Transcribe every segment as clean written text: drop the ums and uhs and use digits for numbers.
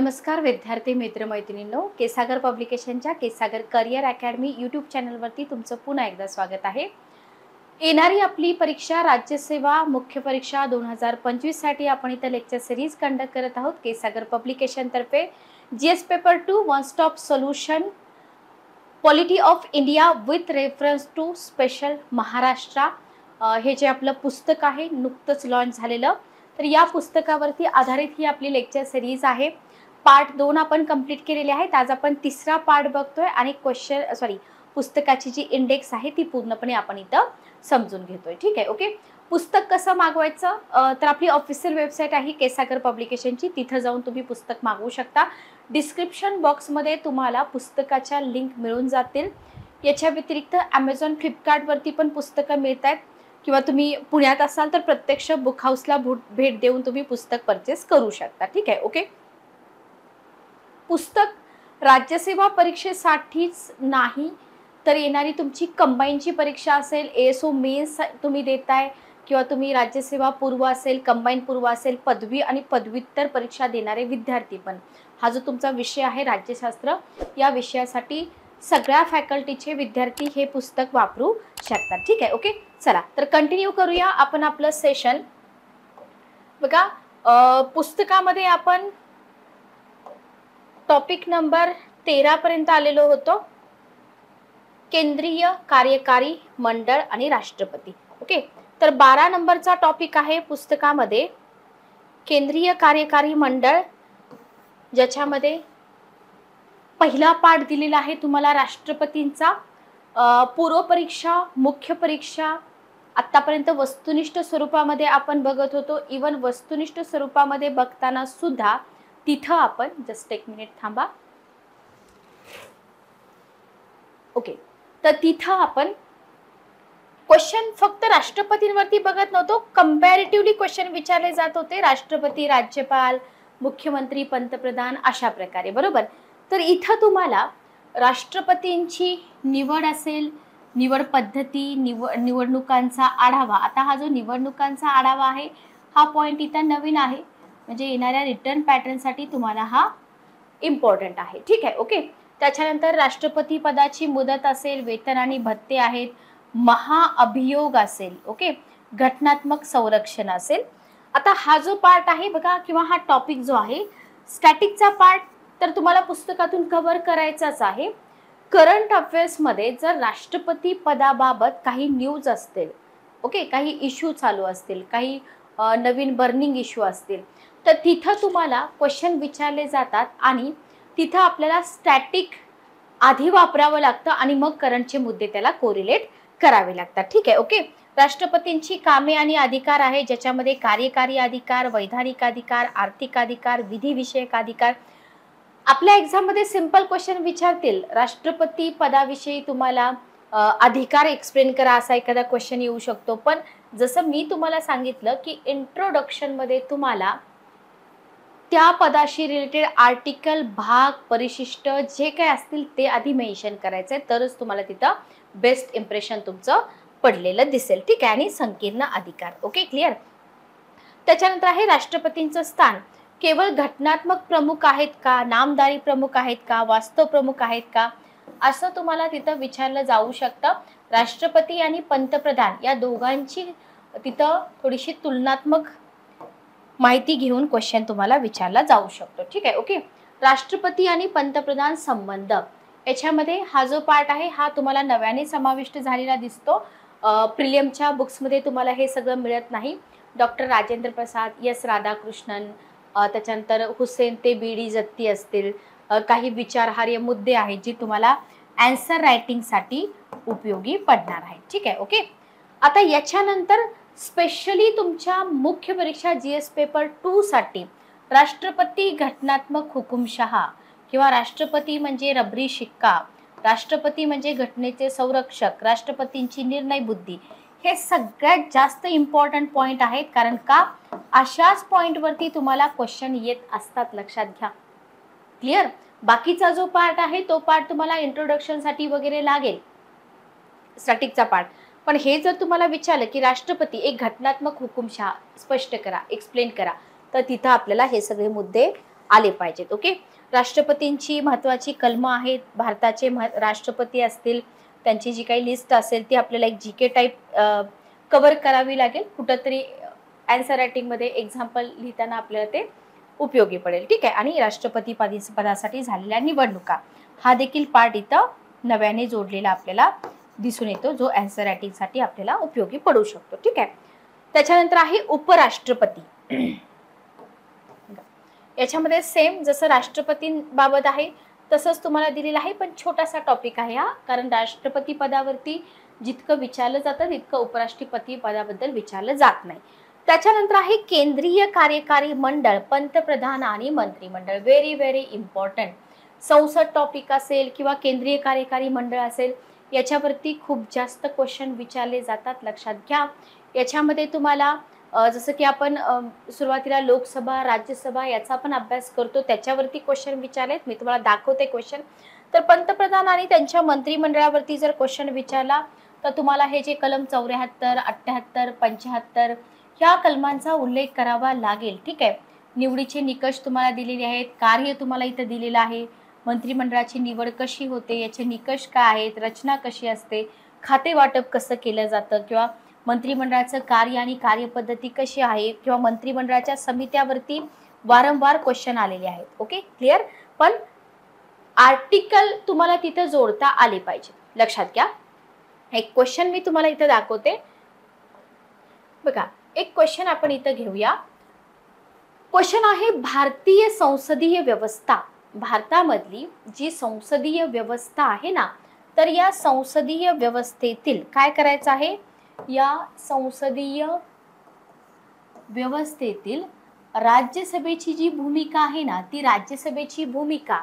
नमस्कार विद्यार्थी मित्रमैत्रिणींनो, केसागर पब्लिकेशनच्या केसागर करियर अकॅडमी यूट्यूब चॅनलवरती तुमचं पुन्हा एकदा स्वागत आहे. येणारी आपली परीक्षा राज्यसेवा मुख्य परीक्षा 2025 साठी आपण इथं लेक्चर सिरीज कंडक्ट करत आहोत. केसागर पब्लिकेशन तर्फे GS paper 2 one stop solution polity of India with reference to special Maharashtra हे जे आपलं पुस्तक आहे नुकतंच लॉन्च झालेलं. तर या पुस्तकावरती आधारित ही आपली लेक्चर सिरीज आहे. पार्ट 2 आपण कंप्लीट केलेले आहेत. आज आपण तिसरा पार्ट बघतोय आणि पुस्तकाची जी इंडेक्स आहे ती पूर्णपणे आपण इथं समजून घेतोय. ठीक आहे, ओके. पुस्तक कसं मागवायचं तर आपली ऑफिशियल वेबसाईट आहे केसागर पब्लिकेशनची, तिथं जाऊन तुम्ही पुस्तक मागवू शकता. डिस्क्रिप्शन बॉक्समध्ये तुम्हाला पुस्तकाच्या लिंक मिळून जातील. याच्या व्यतिरिक्त Amazon फ्लिपकार्टवरती पण पुस्तकं मिळत आहेत किंवा तुम्ही पुण्यात असाल तर प्रत्यक्ष बुक हाऊसला भेट देऊन तुम्ही पुस्तक परचेस करू शकता. ठीक आहे, ओके. पुस्तक राज्यसेवा परीक्षेसाठीच नाही तर येणारी तुमची कंबाईनची परीक्षा असेल, ASO मेन्स तुम्ही देताय किंवा तुम्ही राज्यसेवा पूर्व असेल, कंबाईन पूर्व असेल, पदवी आणि पदव्युत्तर परीक्षा देणारे विद्यार्थी पण, हा जो तुमचा विषय आहे राज्यशास्त्र, या विषयासाठी सगळ्या फॅकल्टीचे विद्यार्थी हे पुस्तक वापरू शकतात. ठीक आहे, ओके. चला तर कंटिन्यू करूया आपण आपलं सेशन. बघा, पुस्तकामध्ये आपण टॉपिक नंबर 13 पर्यंत आलेलो होतो. केंद्रीय कार्यकारी मंडळ आणि राष्ट्रपती. ओके, तर 12 नंबरचा टॉपिक आहे पुस्तकामध्ये केंद्रीय कार्यकारी मंडळ, ज्याच्यामध्ये पहिला पाठ दिलेला आहे तुम्हाला राष्ट्रपतींचा. पूर्व परीक्षा, मुख्य परीक्षा आतापर्यंत वस्तुनिष्ठ स्वरूपामध्ये आपण बघत होतो. इवन वस्तुनिष्ठ स्वरूपामध्ये बघताना सुद्धा तिथं आपण जस्ट एक मिनिट थांबा. ओके, तर तिथं आपण क्वेश्चन फक्त राष्ट्रपतींवरती बघत नव्हतो, कंपॅरेटिव्हली क्वेश्चन विचारले जात होते राष्ट्रपती, राज्यपाल, मुख्यमंत्री, पंतप्रधान अशा प्रकारे, बरोबर. तर इथं तुम्हाला राष्ट्रपतींची निवड असेल, निवड पद्धती, निवडणुकांचा आढावा. आता हा जो निवडणुकांचा आढावा आहे हा पॉइंट इथं नवीन आहे, म्हणजे येणाऱ्या रिटर्न पॅटर्नसाठी तुम्हाला हा इम्पॉर्टंट आहे. ठीक आहे, ओके. त्याच्यानंतर राष्ट्रपती पदाची मुदत असेल, वेतन आणि भत्ते आहेत, महाअभियोग असेल, ओके, घटनात्मक संरक्षण असेल. आता हा जो पार्ट आहे बघा, किंवा हा टॉपिक जो आहे स्टॅटिकचा पार्ट, तर तुम्हाला पुस्तकातून कव्हर करायचाच आहे. करंट अफेअर्समध्ये जर राष्ट्रपती पदाबाबत काही न्यूज असतील, ओके, काही इश्यू चालू असतील, काही नवीन बर्निंग इश्यू असतील, तर तिथं तुम्हाला क्वेश्चन विचारले जातात आणि तिथं आपल्याला स्टॅटिक आधी वापरावं लागतं आणि मग करंटचे मुद्दे त्याला कोरिलेट करावे लागतात. ठीक आहे, ओके. राष्ट्रपतींची कामे आणि अधिकार आहे, ज्याच्यामध्ये कार्यकारी अधिकार, वैधानिक अधिकार, आर्थिक अधिकार, विधिविषयक अधिकार. आपल्या एक्झाममध्ये सिंपल क्वेश्चन विचारतील, राष्ट्रपती पदाविषयी तुम्हाला अधिकार एक्सप्लेन करा, असा एखादा क्वेश्चन येऊ शकतो. पण जसं मी तुम्हाला सांगितलं की इंट्रोडक्शनमध्ये तुम्हाला त्या पदाशी रिलेटेड आर्टिकल, भाग, परिशिष्ट जे काही असतील ते आधी मेन्शन करायचंय, तरच तुम्हाला तिथं बेस्ट इम्प्रेशन तुमचं पडलेलं दिसेल. ठीक आहे, आणि संकीर्ण अधिकार. Okay, clear. त्याच्यानंतर आहे राष्ट्रपतींचं स्थान. केवळ घटनात्मक प्रमुख आहेत का, नामधारी प्रमुख आहेत का, वास्तव प्रमुख आहेत का, असं तुम्हाला तिथं विचारलं जाऊ शकतं. राष्ट्रपती आणि पंतप्रधान या दोघांची तिथं थोडीशी तुलनात्मक माहिती घेऊन क्वेश्चन तुम्हाला विचारला जाऊ शकतो. ठीक आहे, ओके. राष्ट्रपती आणि पंतप्रधान संबंध, याच्यामध्ये हा जो पार्ट आहे हा तुम्हाला नव्याने समाविष्ट झालेला दिसतो. प्रिलियमच्या बुक्समध्ये तुम्हाला हे सगळं मिळत नाही. डॉक्टर राजेंद्र प्रसाद, एस राधाकृष्णन, त्याच्यानंतर हुसेन ते बीडी जत्ती असतील, काही विचारहार्य मुद्दे आहेत जी तुम्हाला आन्सर रायटिंगसाठी उपयोगी पडणार आहेत. ठीक आहे, ओके. आता याच्यानंतर स्पेशली तुमच्या मुख्य परीक्षा जीएस पेपर 2 साठी राष्ट्रपती घटनात्मक हुकुमशहा किंवा राष्ट्रपती म्हणजे रबरी शिक्का, राष्ट्रपती म्हणजे घटनेचे संरक्षक, राष्ट्रपतींची निर्णय बुद्धी, हे सगळ्यात जास्त इम्पॉर्टंट पॉइंट आहेत. कारण का, अशाच पॉइंटवरती तुम्हाला क्वेश्चन येत असतात, लक्षात घ्या. क्लिअर. बाकीचा जो पार्ट आहे तो पार्ट तुम्हाला इंट्रोडक्शनसाठी वगैरे लागेल, स्टॅटिकचा पार्ट. पण हे जर तुम्हाला विचारलं की राष्ट्रपती एक घटनात्मक हुकुमशहा स्पष्ट करा, एक्सप्लेन करा, तर तिथं आपल्याला हे सगळे मुद्दे आले पाहिजेत. ओके. राष्ट्रपतींची महत्वाची कलमं आहेत. भारताचे राष्ट्रपती असतील, त्यांची जी काही लिस्ट असेल ती आपल्याला एक जीके टाइप कव्हर करावी लागेल. कुठंतरी आन्सर रायटिंगमध्ये एक्झाम्पल लिहिताना आपल्याला ते उपयोगी पडेल. ठीक आहे. आणि राष्ट्रपती पदासाठी झालेल्या निवडणुका हा देखील पार्ट इथं नव्याने जोडलेला आपल्याला दिसून येतो, जो आन्सर रायटिंगसाठी आपल्याला उपयोगी पडू शकतो. ठीक आहे. त्याच्यानंतर आहे उपराष्ट्रपती. याच्यामध्ये सेम जसं राष्ट्रपतींबाबत आहे तसंच तुम्हाला दिलेलं आहे, पण छोटासा टॉपिक आहे हा, कारण राष्ट्रपती पदावरती जितकं विचारलं जातं तितकं उपराष्ट्रपती पदाबद्दल विचारलं जात नाही. त्याच्यानंतर आहे केंद्रीय कार्यकारी मंडळ, पंतप्रधान आणि मंत्रिमंडळ. Very very important. संसद टॉपिक असेल किंवा केंद्रीय कार्यकारी मंडळ असेल, याच्यावरती खूप जास्त क्वेश्चन विचारले जातात, लक्षात घ्या. याच्यामध्ये तुम्हाला जसं की आपण सुरुवातीला लोकसभा, राज्यसभा याचा पण अभ्यास करतो, त्याच्यावरती क्वेश्चन विचारलेत. मी तुम्हाला दाखवते क्वेश्चन. तर पंतप्रधान आणि त्यांच्या मंत्रिमंडळावरती जर क्वेश्चन विचारला तर तुम्हाला हे जे कलम 74, 78, 75 ह्या कलमांचा उल्लेख करावा लागेल. ठीक आहे. निवडीचे निकष तुम्हाला दिलेले आहेत, कार्य तुम्हाला इथं दिलेलं आहे, मंत्रिमंडळाची निवड कशी होते, याचे निकष काय आहेत, रचना कशी असते, खाते वाटप कसं केलं जातं, किंवा मंत्रिमंडळाचं कार्य आणि कार्यपद्धती कशी आहे, किंवा मंत्रिमंडळाच्या समित्यावरती वारंवार क्वेश्चन आलेले आहेत. Okay, clear. पण आर्टिकल तुम्हाला तिथं जोडता आले पाहिजे, लक्षात घ्या. एक क्वेश्चन मी तुम्हाला इथं दाखवते बघा. एक क्वेश्चन आपण इथं घेऊया. क्वेश्चन आहे भारतीय संसदीय व्यवस्था. भारतामधली जी संसदीय व्यवस्था आहे ना, तर या संसदीय व्यवस्थेतील काय करायचं आहे, या संसदीय व्यवस्थेतील राज्यसभेची जी भूमिका आहे ना, ती राज्यसभेची भूमिका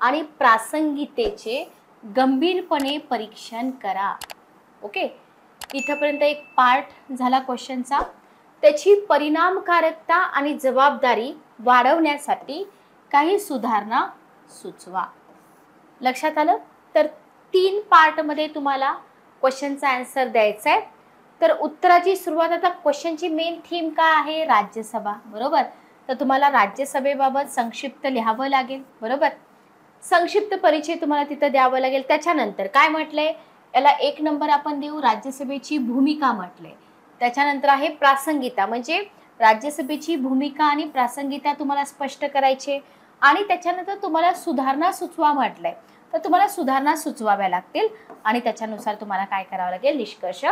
आणि प्रासंगिकतेचे गंभीरपणे परीक्षण करा. ओके, इथपर्यंत एक पार्ट झाला क्वेश्चनचा. त्याची परिणामकारकता आणि जबाबदारी वाढवण्यासाठी काही सुधारणा सुचवा. लक्षात आलं. तर 3 पार्टमध्ये तुम्हाला क्वेश्चनचा आन्सर द्यायचा आहे. तर उत्तराची सुरुवात, आता क्वेश्चनची मेन थीम काय आहे, राज्यसभा, बरोबर. तर तुम्हाला राज्यसभेबाबत संक्षिप्त लिहावं लागेल, बरोबर. संक्षिप्त परिचय तुम्हाला तिथं द्यावं लागेल. त्याच्यानंतर काय म्हटलंय, याला 1 नंबर आपण देऊ, राज्यसभेची भूमिका म्हटलंय. त्याच्यानंतर आहे प्रासंगिकता, म्हणजे राज्यसभेची भूमिका आणि प्रासंगिकता तुम्हाला स्पष्ट करायचे. आणि त्याच्यानंतर तुम्हाला सुधारणा सुचवा म्हटलंय, तर तुम्हाला सुधारणा सुचवाव्या लागतील आणि त्याच्यानुसार तुम्हाला काय करावं लागेल, निष्कर्ष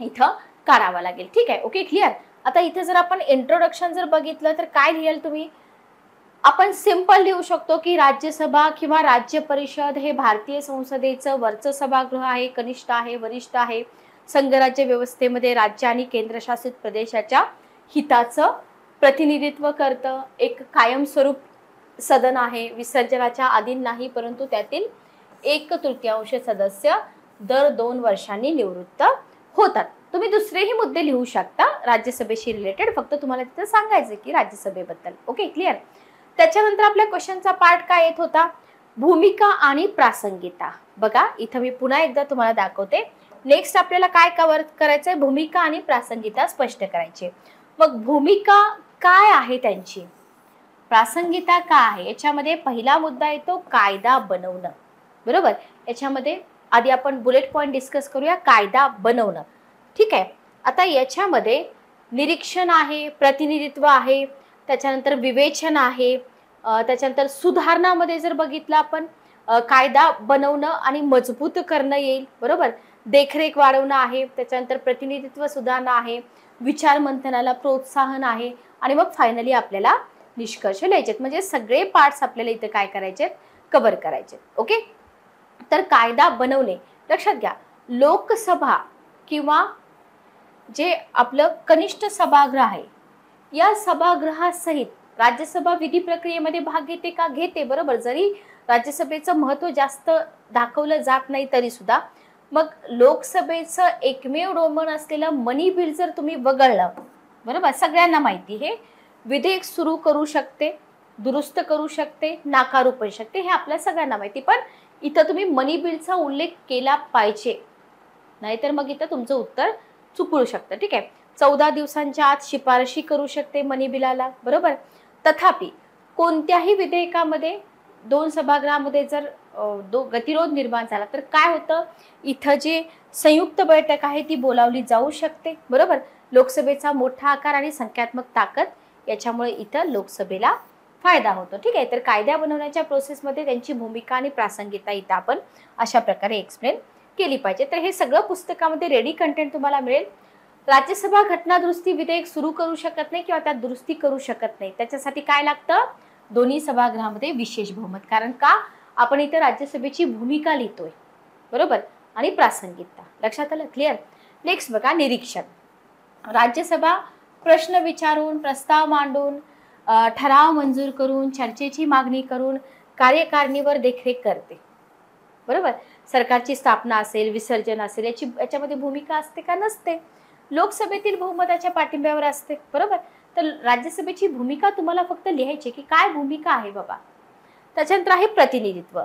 इथं काढावा लागेल. ठीक आहे. Okay, clear. आता इथे जर आपण इंट्रोडक्शन जर बघितलं तर काय लिहाल तुम्ही, आपण सिंपल लिहू शकतो की राज्यसभा किंवा राज्य परिषद हे भारतीय संसदेचं वरचं सभागृह आहे, कनिष्ठ आहे, वरिष्ठ आहे. संघराज्य व्यवस्थेमध्ये राज्य आणि केंद्रशासित प्रदेशाच्या हिताचं प्रतिनिधित्व करतं. एक कायमस्वरूप सदन आहे, विसर्जनाच्या अधीन नाही, परंतु त्यातील 1/3 सदस्य दर 2 वर्षांनी निवृत्त होतात. तुम्ही दुसरेही मुद्दे लिहू शकता राज्यसभेशी रिलेटेड, फक्त तुम्हाला तिथं सांगायचं की राज्यसभेबद्दल. Okay, clear. त्याच्यानंतर आपल्या क्वेश्चनचा पार्ट काय येत होता, भूमिका आणि प्रासंगिकता. बघा इथं मी पुन्हा एकदा तुम्हाला दाखवते. नेक्स्ट आपल्याला काय कव्हर करायचंय, भूमिका आणि प्रासंगिकता स्पष्ट करायची. मग भूमिका काय आहे त्यांची, प्रासंगिकता काय आहे, याच्यामध्ये पहिला मुद्दा येतो कायदा बनवणं, बरोबर. याच्यामध्ये आधी आपण बुलेट पॉइंट डिस्कस करूया, कायदा बनवणं. ठीक आहे. आता याच्यामध्ये निरीक्षण आहे, प्रतिनिधित्व आहे, त्याच्यानंतर विवेचन आहे, त्याच्यानंतर सुधारणामध्ये जर बघितलं आपण कायदा बनवणं आणि मजबूत करणं येईल, बरोबर. देखरेख वाढवणं आहे, त्याच्यानंतर प्रतिनिधित्व सुधारणा आहे, विचार मंथनाला प्रोत्साहन आहे, आणि मग फायनली आपल्याला निष्कर्ष लिहायचे. म्हणजे सगळे पार्ट्स आपल्याला इथे काय करायचे, कव्हर करायचे. ओके. तर कायदा बनवणे, लक्षात घ्या, लोकसभा किंवा जे आपलं कनिष्ठ सभागृह आहे, या सभागृहासहित राज्यसभा विधी प्रक्रियेमध्ये भाग घेते का, घेते, बरोबर. जरी राज्यसभेचं महत्त्व जास्त दाखवलं जात नाही तरी सुद्धा. मग लोकसभेचं एकमेव डोमेन असलेलं मनी बिल जर तुम्ही वगळलं, बरोबर, सगळ्यांना माहिती हे विधेयक सुरू करू शकते, दुरुस्त करू शकते, नाकारू पण शकते, हे आपल्या सगळ्यांना माहिती. पण इथं तुम्ही मनी बिलचा उल्लेख केला पाहिजे, नाहीतर मग इथं तुमचं उत्तर चुकू शकतं. ठीक आहे. 14 दिवसांच्या आत शिफारशी करू शकते मनी बिलाला, बरोबर. तथापि कोणत्याही विधेयकामध्ये 2 सभागृहामध्ये जर गतिरोध निर्माण झाला तर काय होतं, इथं जे संयुक्त बैठक आहे ती बोलावली जाऊ शकते, बरोबर. लोकसभेचा मोठा आकार आणि संख्यात्मक ताकद याच्यामुळे इथं लोकसभेला फायदा होतो. ठीक आहे. तर कायदा बनवण्याच्या प्रोसेसमध्ये त्यांची भूमिका आणि प्रासंगिकता इथं आपण अशा प्रकारे एक्सप्लेन केली पाहिजे. तर हे सगळं पुस्तकामध्ये रेडी कंटेंट तुम्हाला मिळेल. राज्यसभा घटना दुरुस्ती विधेयक सुरू करू शकत नाही किंवा त्यात दुरुस्ती करू शकत नाही. त्याच्यासाठी काय लागतं, दोन्ही सभागृहामध्ये विशेष बहुमत. कारण का, आपण इथे राज्यसभेची भूमिका लिहितोय, बरोबर, आणि प्रासंगिकता. लक्षात आलं, क्लिअर. नेक्स्ट बघा, निरीक्षण. राज्यसभा प्रश्न विचारून, प्रस्ताव मांडून, ठराव मंजूर करून, चर्चेची मागणी करून कार्यकारिणीवर देखरेख करते, बरोबर. सरकारची स्थापना असेल, विसर्जन असेल, याच्यामध्ये भूमिका असते का, नसते. लोकसभेतील बहुमताच्या पाठिंब्यावर असते, बरोबर. तर राज्यसभेची भूमिका तुम्हाला फक्त लिहायची की काय भूमिका आहे बाबा. त्याच्यानंतर आहे प्रतिनिधित्व.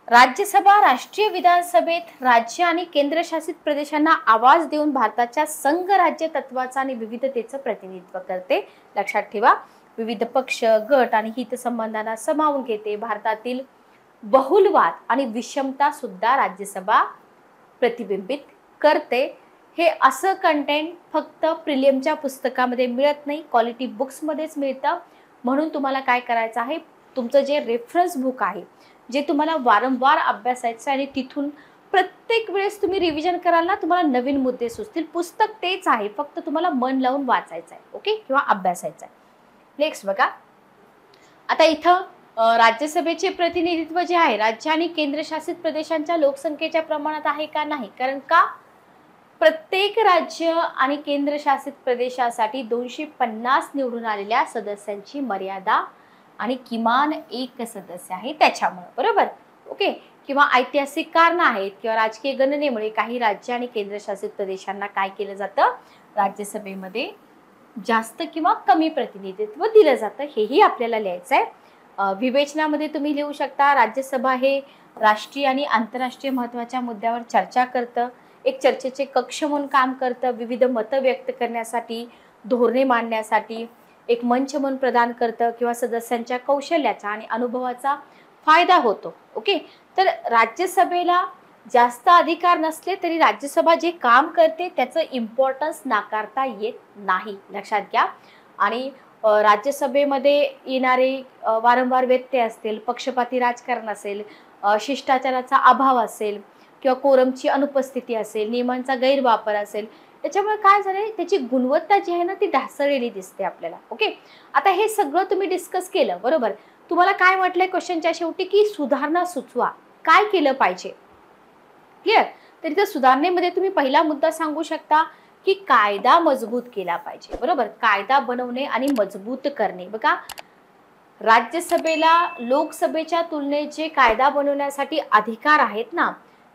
राज्यसभा राष्ट्रीय विधानसभेत राज्य आणि केंद्रशासित प्रदेशांना आवाज देऊन भारताच्या संघ राज्य तत्वाचं आणि विविधतेचं प्रतिनिधित्व करते. लक्षात ठेवा, विविध पक्ष, गट आणि हितसंबंधांना सामावून घेते. भारतातील बहुलवाद आणि विषमता सुद्धा राज्यसभा प्रतिबिंबित करते. हे असं कंटेंट फक्त प्रिलियमच्या पुस्तकामध्ये मिळत नाही, क्वालिटी बुक्समध्येच मिळतं. म्हणून तुम्हाला काय करायचं आहे, तुमचं जे रेफरन्स बुक आहे, जे तुम्हाला वारंवार अभ्यासायचं आणि तिथून प्रत्येक वेळेस तुम्ही रिव्हिजन कराल ना, तुम्हाला नवीन मुद्दे सुचतील. पुस्तक तेच आहे, फक्त तुम्हाला मन लावून वाचायचं आहे, ओके, किंवा अभ्यासायचं आहे. नेक्स्ट बघा, आता इथं राज्यसभेचे प्रतिनिधित्व जे आहे राज्य आणि केंद्रशासित प्रदेशांच्या लोकसंख्येच्या प्रमाणात आहे का, नाही. कारण का, प्रत्येक राज्य आणि केंद्रशासित प्रदेशासाठी 250 निवडून आलेल्या सदस्यांची मर्यादा आणि किमान एक सदस्य आहे त्याच्यामुळे, बरोबर, ओके. किंवा ऐतिहासिक कारण आहेत किंवा राजकीय गणनेमुळे काही राज्य आणि केंद्रशासित प्रदेशांना काय केलं जातं, राज्यसभेमध्ये जास्त किंवा कमी प्रतिनिधित्व दिलं जातं, हेही आपल्याला लिहायचं आहे. विवेचनामध्ये तुम्ही लिहू शकता, राज्यसभा हे राष्ट्रीय आणि आंतरराष्ट्रीय महत्त्वाच्या मुद्द्यावर चर्चा करतं, एक चर्चेचे कक्ष म्हणून काम करतं, विविध मतं व्यक्त करण्यासाठी, धोरणे मांडण्यासाठी एक मंच म्हणून प्रदान करतं किंवा सदस्यांच्या कौशल्याचा आणि अनुभवाचा फायदा होतो, ओके. तर राज्यसभेला जास्त अधिकार नसले तरी राज्यसभा जे काम करते त्याचं इम्पॉर्टन्स नाकारता येत नाही, लक्षात घ्या. आणि राज्यसभेमध्ये येणारे वारंवार व्यत्यय असतील, पक्षपाती राजकारण असेल, शिष्टाचाराचा अभाव असेल किंवा कोरमची अनुपस्थिती असेल, नियमांचा गैरवापर असेल, त्याच्यामुळे काय झालंय, त्याची गुणवत्ता जी आहे ना ती ढासळलेली दिसते आपल्याला, ओके. आता हे सगळं तुम्ही डिस्कस केलं, बरोबर. तुम्हाला काय म्हटलंय क्वेश्चनच्या शेवटी, की सुधारणा सुचवा, काय केलं पाहिजे, क्लिअर. तर इथं सुधारणेमध्ये तुम्ही पहिला मुद्दा सांगू शकता की कायदा मजबूत केला पाहिजे, बरोबर. कायदा बनवणे आणि मजबूत करणे. बघा, राज्यसभेला लोकसभेच्या तुलनेत जे कायदा बनवण्यासाठी अधिकार आहेत ना,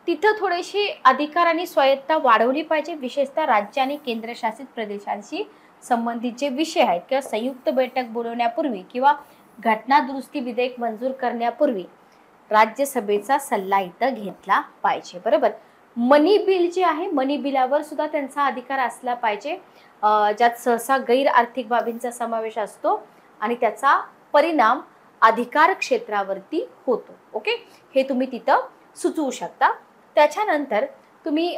तिथं थोडेसे अधिकार आणि स्वायत्ता वाढवली पाहिजे. विशेषतः राज्य आणि केंद्रशासित प्रदेशांशी संबंधित जे विषय आहेत किंवा संयुक्त बैठक बोलवण्यापूर्वी किंवा घटना दुरुस्ती विधेयक मंजूर करण्यापूर्वी राज्यसभेचा सल्ला इथं घेतला पाहिजे, बरोबर. मनी बिल जे आहे, मनी बिलावर सुद्धा त्यांचा अधिकार असला पाहिजे, ज्यात सहसा गैर आर्थिक बाबींचा समावेश असतो आणि त्याचा परिणाम अधिकार क्षेत्रावरती होतो, ओके. हे तुम्ही तिथं सुचवू शकता. त्याच्यानंतर तुम्ही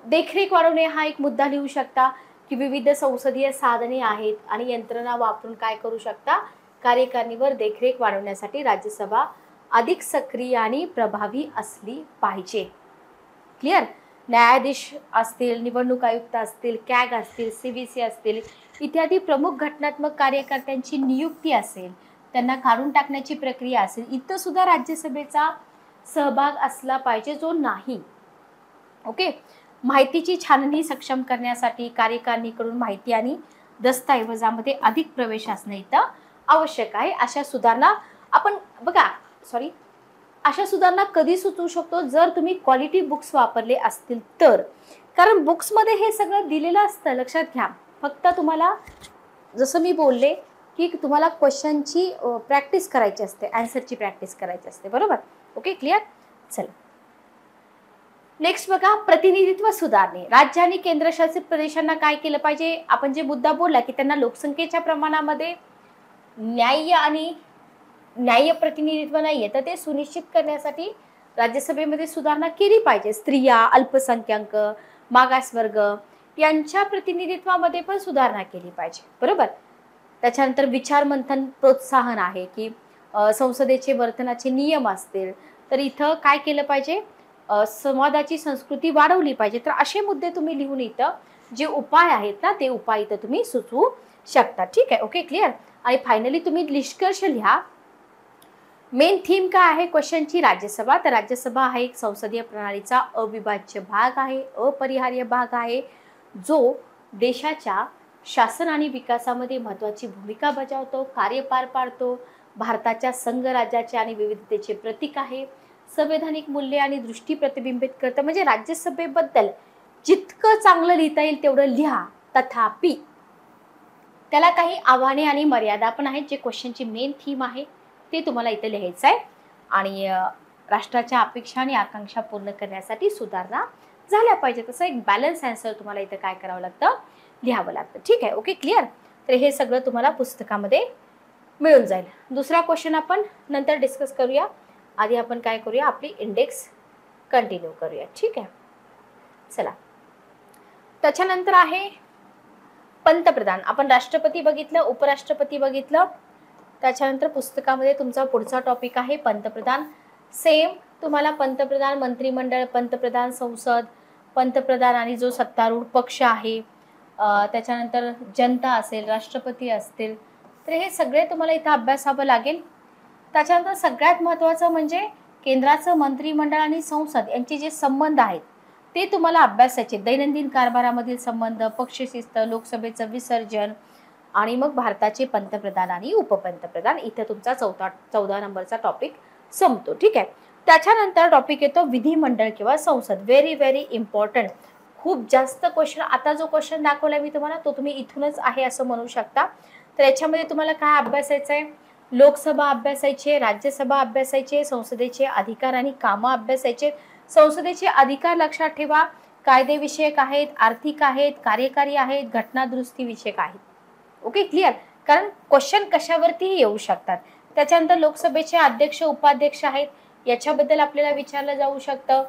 देखरेख वाढवणे हा एक मुद्दा लिहू शकता की विविध संसदीय साधने आहेत आणि यंत्रणा वापरून काय करू शकता, कार्यकारिणीवर देखरेख वाढवण्यासाठी राज्यसभा अधिक सक्रिय आणि प्रभावी असली पाहिजे, क्लिअर. न्यायाधीश असतील, निवडणूक आयुक्त असतील, कॅग असतील, CVC असतील इत्यादी प्रमुख घटनात्मक कार्यकर्त्यांची नियुक्ती असेल, त्यांना काढून टाकण्याची प्रक्रिया असेल, इथं सुद्धा राज्यसभेचा सहभाग असला पाहिजे, जो नाही, ओके. माहितीची छाननी सक्षम करण्यासाठी कार्यकारिणीकडून माहिती आणि दस्तऐवजामध्ये अधिक प्रवेश असणे इथं आवश्यक आहे. अशा सुधारणा आपण बघा, अशा सुधारणा कधी सुचवू शकतो, जर तुम्ही क्वालिटी बुक्स वापरले असतील तर. कारण बुक्समध्ये हे सगळं दिलेलं असतं, लक्षात घ्या. फक्त तुम्हाला जसं मी बोलले की तुम्हाला क्वेश्चनची प्रॅक्टिस करायची असते, आन्सरची प्रॅक्टिस करायची असते, बरोबर, ओके, क्लिअर. चला नेक्स्ट बघा, प्रतिनिधित्व सुधारणे. राज्य आणि केंद्रशासित प्रदेशांना काय केलं पाहिजे, आपण जे मुद्दा बोलला की त्यांना लोकसंख्येच्या प्रमाणामध्ये न्याय्य आणि न्याय्य प्रतिनिधित्व नाहीये, तर ते सुनिश्चित करण्यासाठी राज्यसभेमध्ये सुधारणा केली पाहिजे. स्त्रिया, अल्पसंख्याक, मागासवर्ग यांच्या प्रतिनिधित्वामध्ये पण सुधारणा केली पाहिजे. बरोबर. त्याच्यानंतर विचार मंथन प्रोत्साहन आहे, की संसदेचे वर्तनाचे नियम असतील, तर इथं काय केलं पाहिजे, संवादाची संस्कृती वाढवली पाहिजे. तर असे मुद्दे तुम्ही लिहून इथं जे उपाय आहेत ना, ते उपाय इथं तुम्ही सुचवू शकता. ठीक आहे. Okay, clear. आणि फायनली तुम्ही निष्कर्ष लिहा. मेन थीम काय आहे क्वेश्चनची? राज्यसभा. तर राज्यसभा हा एक संसदीय प्रणालीचा अविभाज्य भाग आहे, अपरिहार्य भाग आहे, जो देशाच्या शासन आणि विकासामध्ये महत्त्वाची भूमिका बजावतो, कार्य पार पाडतो. भारताच्या संघराज्याचे आणि विविधतेचे प्रतीक आहे. संवैधानिक मूल्ये आणि दृष्टी प्रतिबिंबित करतं. म्हणजे राज्यसभेबद्दल जितकं चांगलं लिहिता येईल तेवढं लिहा. तथापि त्याला काही आव्हाने आणि मर्यादा पण आहेत. जे क्वेश्चनची मेन थीम आहे ते तुम्हाला इथे लिहायचं आहे. आणि राष्ट्राच्या अपेक्षा आणि आकांक्षा पूर्ण करण्यासाठी सुधारणा झाल्या पाहिजे. तसं एक बॅलन्स आन्सर तुम्हाला इथं काय करावं लागतं, लिहावं लागतं. ठीक आहे. Okay, clear. तर हे सगळं तुम्हाला पुस्तकामध्ये मिळून जाईल. दुसरा क्वेश्चन आपण नंतर डिस्कस करूया. आधी आपण काय करूया, आपली इंडेक्स कंटिन्यू करूया. ठीक आहे. चला, त्याच्यानंतर आहे पंतप्रधान. आपण राष्ट्रपती बघितलं, उपराष्ट्रपती बघितलं. त्याच्यानंतर पुस्तकामध्ये तुमचा पुढचा टॉपिक आहे पंतप्रधान. सेम तुम्हाला पंतप्रधान, मंत्रिमंडळ, पंतप्रधान संसद, पंतप्रधान आणि जो सत्तारूढ पक्ष आहे, त्याच्यानंतर जनता असेल, राष्ट्रपती असतील, तर हे सगळे तुम्हाला इथं अभ्यासावं लागेल. त्याच्यानंतर सगळ्यात महत्त्वाचं म्हणजे केंद्राचं मंत्रिमंडळ आणि संसद यांचे जे संबंध आहेत ते तुम्हाला अभ्यासाचे. दैनंदिन कारभारामधील संबंध, पक्षशिस्त, लोकसभेचं विसर्जन आणि मग भारताचे पंतप्रधान आणि उपपंतप्रधान. इथं तुमचा 14 नंबरचा टॉपिक संपतो. ठीक आहे. त्याच्यानंतर टॉपिक येतो विधिमंडळ किंवा संसद. Very very important. खूप जास्त क्वेश्चन. आता जो क्वेश्चन दाखवला मी तुम्हाला तो तुम्ही इथूनच आहे असं म्हणू शकता. तर याच्यामध्ये तुम्हाला काय अभ्यासायचं आहे, लोकसभा अभ्यासायचे, राज्यसभा अभ्यासायचे, संसदेचे अधिकार आणि कामं अभ्यासायचे. संसदेचे अधिकार लक्षात ठेवा, कायदेविषयक आहेत, आर्थिक आहेत, कार्यकारी आहेत, घटनादुरुस्ती विषयक आहेत. Okay, clear. कारण क्वेश्चन कशावरतीही येऊ शकतात. त्याच्यानंतर लोकसभेचे अध्यक्ष, उपाध्यक्ष आहेत, याच्याबद्दल आपल्याला विचारलं जाऊ शकतं.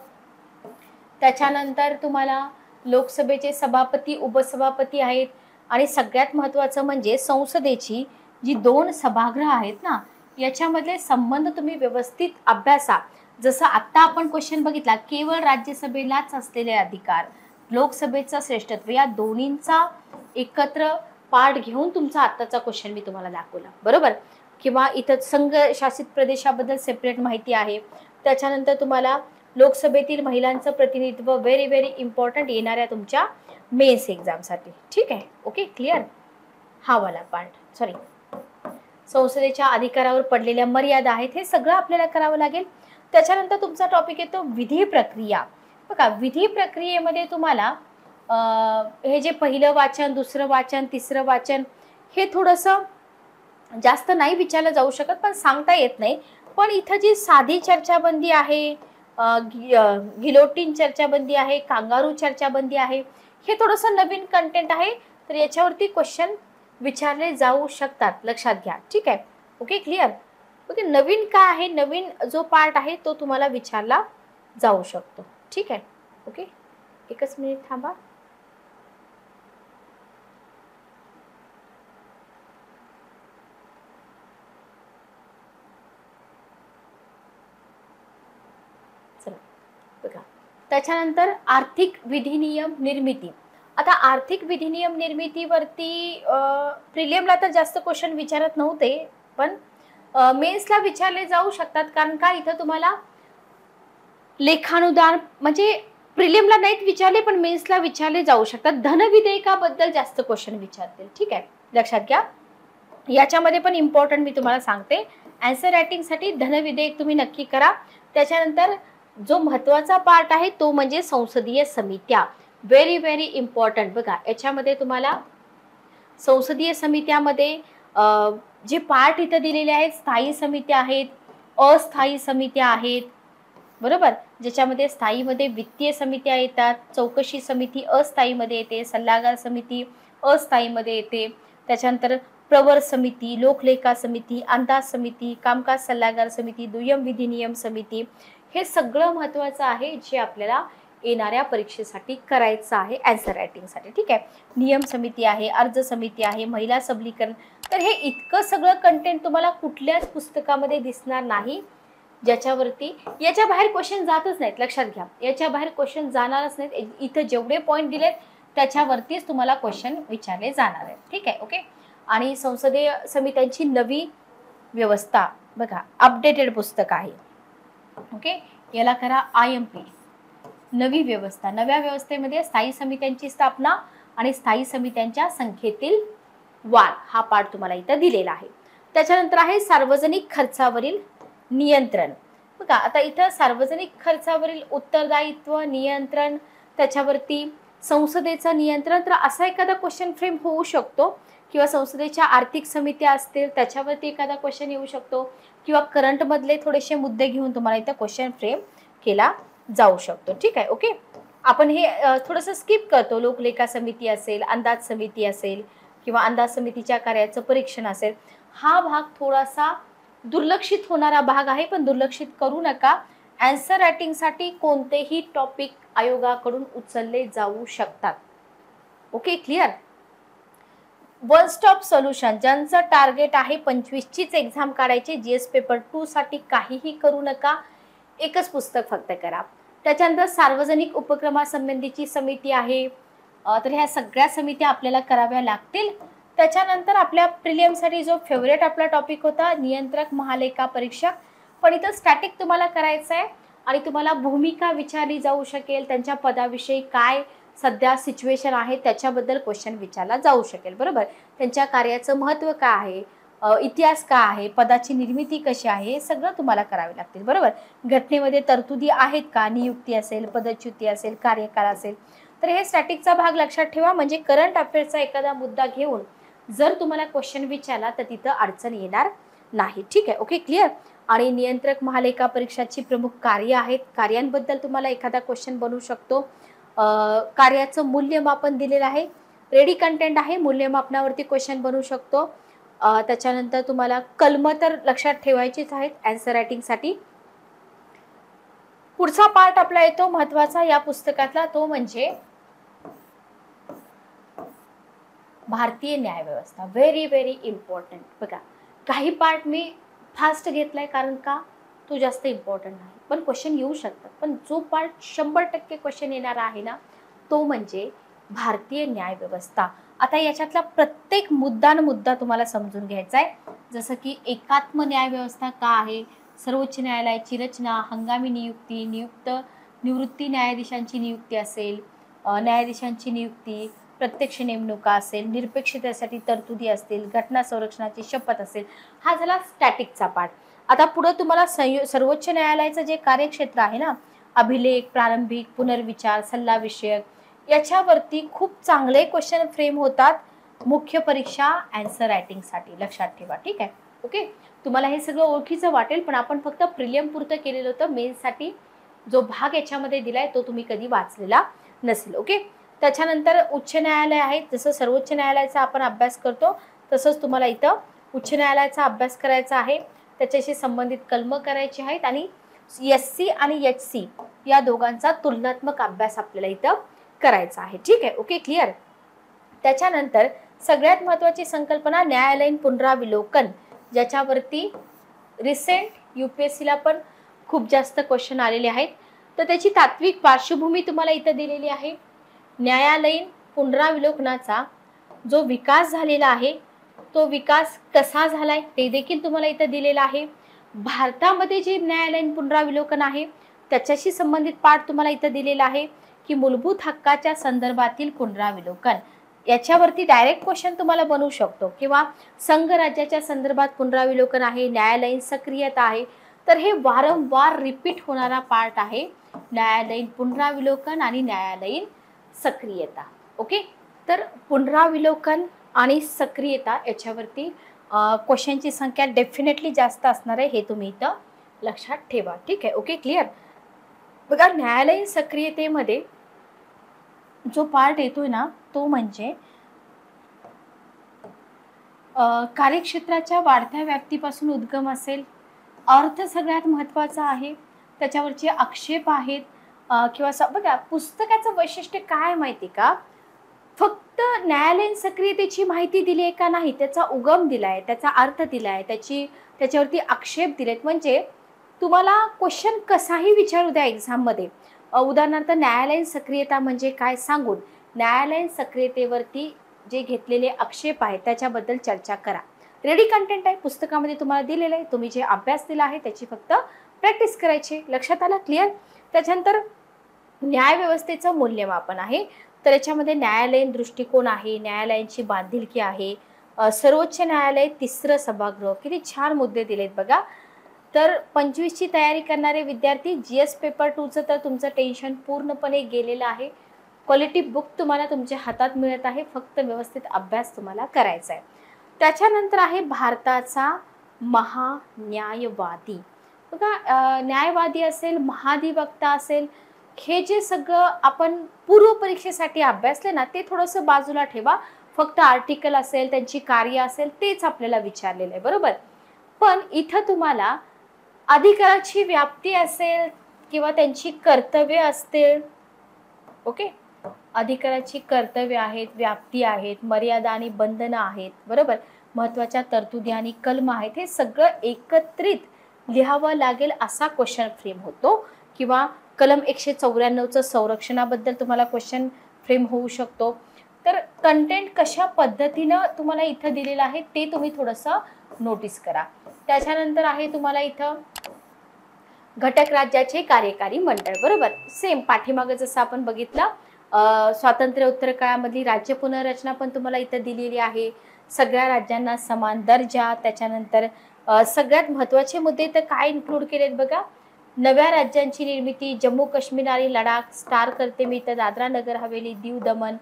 त्याच्यानंतर तुम्हाला लोकसभेचे सभापती, उपसभापती आहेत. आणि सगळ्यात महत्त्वाचं म्हणजे संसदेची जी 2 सभागृह आहेत ना, याच्यामधले संबंध तुम्ही व्यवस्थित अभ्यासा. जसं आत्ता आपण क्वेश्चन बघितला, केवळ राज्यसभेलाच असलेले अधिकार, लोकसभेचं श्रेष्ठत्व, या दोन्हींचा एकत्र पाठ घेऊन तुमचा आत्ताचा क्वेश्चन मी तुम्हाला दाखवला. बरोबर. किंवा इथं संघ शासित प्रदेशाबद्दल सेपरेट माहिती आहे. त्याच्यानंतर तुम्हाला लोकसभेतील महिलांचं प्रतिनिधित्व, व्हेरी व्हेरी इम्पॉर्टंट येणाऱ्या तुमच्या मेन्स एक्झामसाठी. ठीक आहे. Okay, clear. हा वाला पार्ट, सॉरी, संसदेच्या अधिकारावर पडलेल्या मर्यादा आहेत, हे सगळं आपल्याला करावं लागेल. त्याच्यानंतर तुमचा टॉपिक येतो विधी प्रक्रिया. बघा, विधी प्रक्रियेमध्ये तुम्हाला हे जे पहिलं वाचन, दुसरं वाचन, तिसरं वाचन हे थोडंसं जास्त नाही विचारलं जाऊ शकत, पण सांगता येत नाही. पण इथं जी साधी चर्चाबंदी आहे, गिलोटीन चर्चाबंदी आहे, कांगारू चर्चाबंदी आहे, हे थोडंसं नवीन कंटेंट आहे. तर याच्यावरती क्वेश्चन विचारले जाऊ शकतात, लक्षात घ्या. ठीक आहे. Okay, clear. ओके, नवीन काय आहे, नवीन जो पार्ट आहे तो तुम्हाला विचारला जाऊ शकतो. ठीक आहे. ओके, एकच मिनिट थांबा. चला बघा, त्याच्यानंतर आर्थिक विधिनियम निर्मिती. आता आर्थिक विधिनियम निर्मितीवरती प्रिलियमला तर जास्त क्वेश्चन विचारत नव्हते, पण मेन्सला विचारले जाऊ शकतात. कारण का, इथं तुम्हाला लेखानुदान म्हणजे प्रिलियमला नाहीत विचारले, पण मेन्सला विचारले जाऊ शकतात. धनविधेयकाबद्दल जास्त क्वेश्चन विचारतील. ठीक आहे, लक्षात घ्या. याच्यामध्ये पण इम्पॉर्टंट मी तुम्हाला सांगते, आन्सर रायटिंगसाठी धनविधेयक तुम्ही नक्की करा. त्याच्यानंतर जो महत्त्वाचा पार्ट आहे तो म्हणजे संसदीय समित्या. Very very important. बघा, याच्यामध्ये तुम्हाला संसदीय समित्यामध्ये जे पार्ट इथं दिलेले आहेत, स्थायी समित्या आहेत, अस्थायी समित्या आहेत. बरोबर. ज्याच्यामध्ये स्थायीमध्ये वित्तीय समित्या येतात, चौकशी समिती अस्थायीमध्ये येते, सल्लागार समिती अस्थायीमध्ये येते. त्याच्यानंतर प्रवर समिती, लोकलेखा समिती, अंदाज समिती, कामकाज सल्लागार समिती, दुय्यम विधी नियम समिती, हे सगळं महत्त्वाचं आहे जे आपल्याला येणाऱ्या परीक्षेसाठी करायचं आहे आन्सर रायटिंगसाठी. ठीक आहे. नियम समिती आहे, अर्ज समिती आहे, महिला सबलीकरण. तर हे इतकं सगळं कंटेंट तुम्हाला कुठल्याच पुस्तकामध्ये दिसणार नाही ज्याच्यावरती याच्या बाहेर क्वेश्चन जातच नाहीत. लक्षात घ्या, याच्या बाहेर क्वेश्चन जाणारच नाहीत. इथं जेवढे पॉईंट दिलेत त्याच्यावरतीच तुम्हाला क्वेश्चन विचारले जाणार आहेत. ठीक आहे. ओके. आणि संसदीय समित्यांची नवी व्यवस्था बघा, अपडेटेड पुस्तक आहे. ओके. याला करा IMP, नवी व्यवस्था. नव्या व्यवस्थेमध्ये स्थायी समित्यांची स्थापना आणि स्थायी समित्यांच्या संख्येतील वाढ हा पाठ तुम्हाला इथं दिलेला आहे. त्याच्यानंतर आहे सार्वजनिक खर्चावरील नियंत्रण. बघा, आता इथं सार्वजनिक खर्चावरील उत्तरदायित्व नियंत्रण, त्याच्यावरती संसदेचं नियंत्रण. तर असा एखादा क्वेश्चन फ्रेम होऊ शकतो किंवा संसदेच्या आर्थिक समित्या असतील त्याच्यावरती एखादा क्वेश्चन येऊ शकतो किंवा करंट मधले थोडेसे मुद्दे घेऊन तुम्हाला इथं क्वेश्चन फ्रेम केला जाऊ शकतो. ठीक आहे. ओके. आपण हे थोडंसं स्किप करतो. लोकलेखा समिती असेल, अंदाज समिती असेल किंवा अंदाज समितीच्या कार्याचं परीक्षण असेल, हा भाग थोडासा दुर्लक्षित होणारा भाग आहे. पण दुर्लक्षित करू नका. आन्सर रायटिंगसाठी कोणतेही टॉपिक आयोगाकडून उचलले जाऊ शकतात. Okay. Clear. One stop solution, ज्यांचं टार्गेट आहे 25चीच एक्झाम काढायची, GS पेपर 2 साठी काहीही करू नका, एकच पुस्तक फक्त करा. त्याच्यानंतर सार्वजनिक उपक्रमासंबंधीची समिती आहे. तर ह्या सगळ्या समित्या आपल्याला कराव्या लागतील. त्याच्यानंतर आपल्या प्रिलियमसाठी जो फेवरेट आपला टॉपिक होता नियंत्रक महालेखा परीक्षक, पण इथं स्टॅटिक तुम्हाला करायचं आहे आणि तुम्हाला भूमिका विचारली जाऊ शकेल, त्यांच्या पदाविषयी काय सध्या सिच्युएशन आहे त्याच्याबद्दल क्वेश्चन विचारला जाऊ शकेल. बरोबर. त्यांच्या कार्याचं महत्त्व काय आहे, इतिहास काय आहे, पदाची निर्मिती कशी आहे, हे सगळं तुम्हाला करावे लागतील. बरोबर. घटनेमध्ये तरतुदी आहेत का, नियुक्ती असेल, पदच्युती असेल, कार्यकाळ असेल. तर हे स्टॅटिकचा भाग लक्षात ठेवा. म्हणजे करंट अफेअर्सचा एखादा मुद्दा घेऊन जर तुम्हाला क्वेश्चन विचारला तर तिथं अडचण येणार नाही. ठीक आहे. ओके. क्लिअर. आणि नियंत्रक महालेखा परीक्षाची प्रमुख कार्य आहेत, कार्यांबद्दल तुम्हाला एखादा क्वेश्चन बनू शकतो. कार्याचं मूल्यमापन दिलेलं आहे, रेडी कंटेंट आहे, मूल्यमापनावरती क्वेश्चन बनू शकतो. त्याच्यानंतर तुम्हाला कलम तर लक्षात ठेवायचीच आहेत आन्सर रायटिंगसाठी. पुढचा पार्ट आपला येतो महत्वाचा या पुस्तकातला, तो म्हणजे भारतीय न्याय व्यवस्था. Very very important. बघा, काही पार्ट मी फास्ट घेतलाय कारण का तो जास्त इम्पॉर्टंट नाही, पण क्वेश्चन येऊ शकतात. पण जो पार्ट 100% क्वेश्चन येणार आहे ना, तो म्हणजे भारतीय न्याय व्यवस्था. आता याच्यातला प्रत्येक मुद्दा तुम्हाला समजून घ्यायचा आहे. जसं की एकात्म न्याय व्यवस्था का आहे, सर्वोच्च न्यायालयाची रचना, हंगामी नियुक्ती, निवृत्ती न्यायाधीशांची नियुक्ती असेल, न्यायाधीशांची नियुक्ती, प्रत्यक्ष नेमणुका असेल, निरपेक्षतेसाठी तरतुदी असतील, घटना संरक्षणाची शपथ असेल. हा झाला स्टॅटिकचा पार्ट. आता पुढे तुम्हाला सर्वोच्च न्यायालयाचं जे कार्यक्षेत्र आहे ना, अभिलेख, प्रारंभिक, पुनर्विचार, सल्ला विषयक, याच्यावरती खूप चांगले क्वेश्चन फ्रेम होतात मुख्य परीक्षा आन्सर रायटिंगसाठी. लक्षात ठेवा. ठीक आहे. ओके. तुम्हाला हे सगळं ओळखीचं वाटेल, पण आपण फक्त प्रिलियम पुरतं केलेलं होतं. मेन्ससाठी जो भाग याच्यामध्ये दिलाय तो तुम्ही कधी वाचलेला नसेल. ओके. त्याच्यानंतर उच्च न्यायालय आहे. जसं सर्वोच्च न्यायालयाचा आपण अभ्यास करतो तसंच तुम्हाला इथं उच्च न्यायालयाचा अभ्यास करायचा आहे. त्याच्याशी संबंधित कलम करायचे आहेत आणि SC आणि HC या दोघांचा तुलनात्मक अभ्यास आपल्याला इथं करायचा आहे. ठीक आहे. ओके. क्लिअर. त्याच्यानंतर सगळ्यात महत्त्वाची संकल्पना न्यायालयीन पुनरावलोकन, ज्याच्यावरती रिसेंट UPSCला पण खूप जास्त क्वेश्चन आलेले आहेत. तर त्याची तात्विक पार्श्वभूमी तुम्हाला इथं दिलेली आहे. न्यायालयीन पुनरावलोकनाचा जो विकास झालेला आहे तो विकास कसा झालाय ते देखील तुम्हाला इथं दिलेलं आहे. भारतामध्ये जे न्यायालयीन पुनरावलोकन आहे त्याच्याशी संबंधित पाठ तुम्हाला इथं दिलेला आहे की मूलभूत हक्काच्या संदर्भातील पुनरावलोकन, याच्यावरती डायरेक्ट क्वेश्चन तुम्हाला बनवू शकतो. किंवा संघ राज्याच्या संदर्भात पुनरावलोकन आहे, न्यायालयीन सक्रियता आहे. तर हे वारंवार रिपीट होणारा पार्ट आहे, न्यायालयीन पुनरावलोकन आणि न्यायालयीन सक्रियता. ओके. तर पुनरावलोकन आणि सक्रियता याच्यावरती क्वेश्चनची संख्या डेफिनेटली जास्त असणार आहे, हे तुम्ही इथं लक्षात ठेवा. ठीक आहे. ओके. क्लिअर. बघा, न्यायालयीन सक्रियतेमध्ये जो पार्ट येतोय ना तो म्हणजे कार्यक्षेत्राच्या वाढत्या व्याप्तीपासून उद्गम असेल, अर्थ सगळ्यात महत्त्वाचा आहे, त्याच्यावरचे आक्षेप आहेत किंवा बघा पुस्तकाचं वैशिष्ट्य काय माहिती का? फक्त न्यायालयीन सक्रियतेची माहिती दिली आहे का नाही, त्याचा उगम दिलाय, त्याचा अर्थ दिलाय, त्याच्यावरती आक्षेप दिलेत. म्हणजे तुम्हाला क्वेश्चन कसाही विचारू द्या एक्झाममध्ये. उदाहरणार्थ न्यायालयीन सक्रियता म्हणजे काय सांगून न्यायालयीन सक्रियतेवरती जे घेतलेले आक्षेप आहेत त्याच्याबद्दल चर्चा करा. रेडी कंटेंट आहे, पुस्तकामध्ये तुम्हाला दिलेलं आहे. तुम्ही जे अभ्यास दिला आहे त्याची फक्त प्रॅक्टिस करायची. लक्षात आलं? क्लिअर? त्याच्यानंतर न्यायव्यवस्थेचं मूल्यमापन आहे. तर याच्यामध्ये न्यायालयीन दृष्टिकोन आहे, न्यायालयांची बांधिलकी आहे, सर्वोच्च न्यायालय, तिसरं सभागृह. किती छान मुद्दे दिलेत बघा. तर 25 ची तयारी करणारे विद्यार्थी GS पेपर 2चं तर तुमचं टेन्शन पूर्णपणे गेलेलं आहे. क्वालिटी बुक तुम्हाला तुमच्या हातात मिळत आहे. फक्त व्यवस्थित अभ्यास तुम्हाला करायचा आहे. त्याच्यानंतर आहे भारताचा महान्यायवादी. बघा न्यायवादी असेल, महाधिवक्ता असेल, हे जे सगळं आपण पूर्व परीक्षेसाठी अभ्यासले ना ते थोडंसं बाजूला ठेवा. फक्त आर्टिकल असेल, त्यांची कार्य असेल तेच आपल्याला विचारलेलं आहे, बरोबर. पण इथं तुम्हाला अधिकाराची व्याप्ती असेल किंवा त्यांची कर्तव्य असतील, ओके, अधिकाराची कर्तव्य आहेत, व्याप्ती आहेत, मर्यादा आणि बंधनं आहेत, बरोबर, महत्त्वाच्या तरतुदी आणि कलम आहेत, हे सगळं एकत्रित लिहावं लागेल असा क्वेश्चन फ्रेम होतो. किंवा कलम 194चं संरक्षणाबद्दल तुम्हाला क्वेश्चन फ्रेम होऊ शकतो. तर कंटेंट कशा पद्धतीनं तुम्हाला इथं दिलेलं आहे ते तुम्ही थोडंसं नोटीस करा. त्याच्यानंतर आहे तुम्हाला इथं घटक राज्याचे कार्यकारी मंडळ, बरोबर. सेम पाठीमागे जसं आपण बघितलं स्वातंत्र्योत्तर काळामधली राज्य पुनर्रचना पण तुम्हाला इथं दिलेली आहे. सगळ्या राज्यांना समान दर्जा. त्याच्यानंतर सगळ्यात महत्त्वाचे मुद्दे तर काय इन्क्लूड केलेत बघा. नव्या राज्यांची निर्मिती, जम्मू काश्मीर आणि लडाख, स्टार करते मी तर दादरा नगर हवेली, दीव दमन,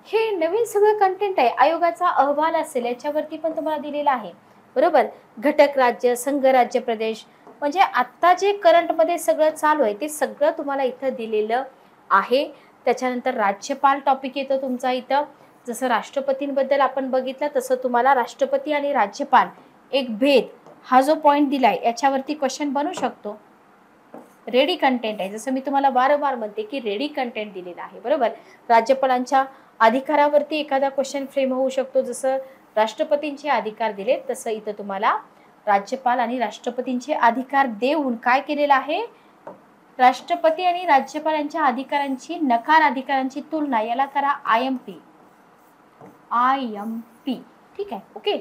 हे नवीन सगळं कंटेंट आहे. आयोगाचा अहवाल असेल याच्यावरती पण तुम्हाला दिलेला आहे, बरोबर. घटक राज्य, संघ राज्य प्रदेश, म्हणजे आत्ता जे करंटमध्ये सगळं चालू आहे ते सगळं तुम्हाला इथं दिलेलं आहे. त्याच्यानंतर राज्यपाल टॉपिक येतो तुमचा इथं. जसं राष्ट्रपतींबद्दल आपण बघितलं तसं तुम्हाला राष्ट्रपती आणि राज्यपाल एक भेद हा जो पॉईंट दिलाय याच्यावरती क्वेश्चन बनू शकतो. रेडी कंटेंट आहे, जसं मी तुम्हाला वारंवार म्हणते की रेडी कंटेंट दिलेला आहे, बरोबर. राज्यपालांच्या अधिकारावरती एखादा क्वेश्चन फ्रेम होऊ शकतो. जसं राष्ट्रपतींचे अधिकार दिले तसं इथं तुम्हाला राज्यपाल आणि राष्ट्रपतींचे अधिकार देऊन काय केलेलं आहे, राष्ट्रपती आणि राज्यपालांच्या अधिकारांची नकार अधिकारांची तुलना, याला करा IMP. ठीक आहे, ओके,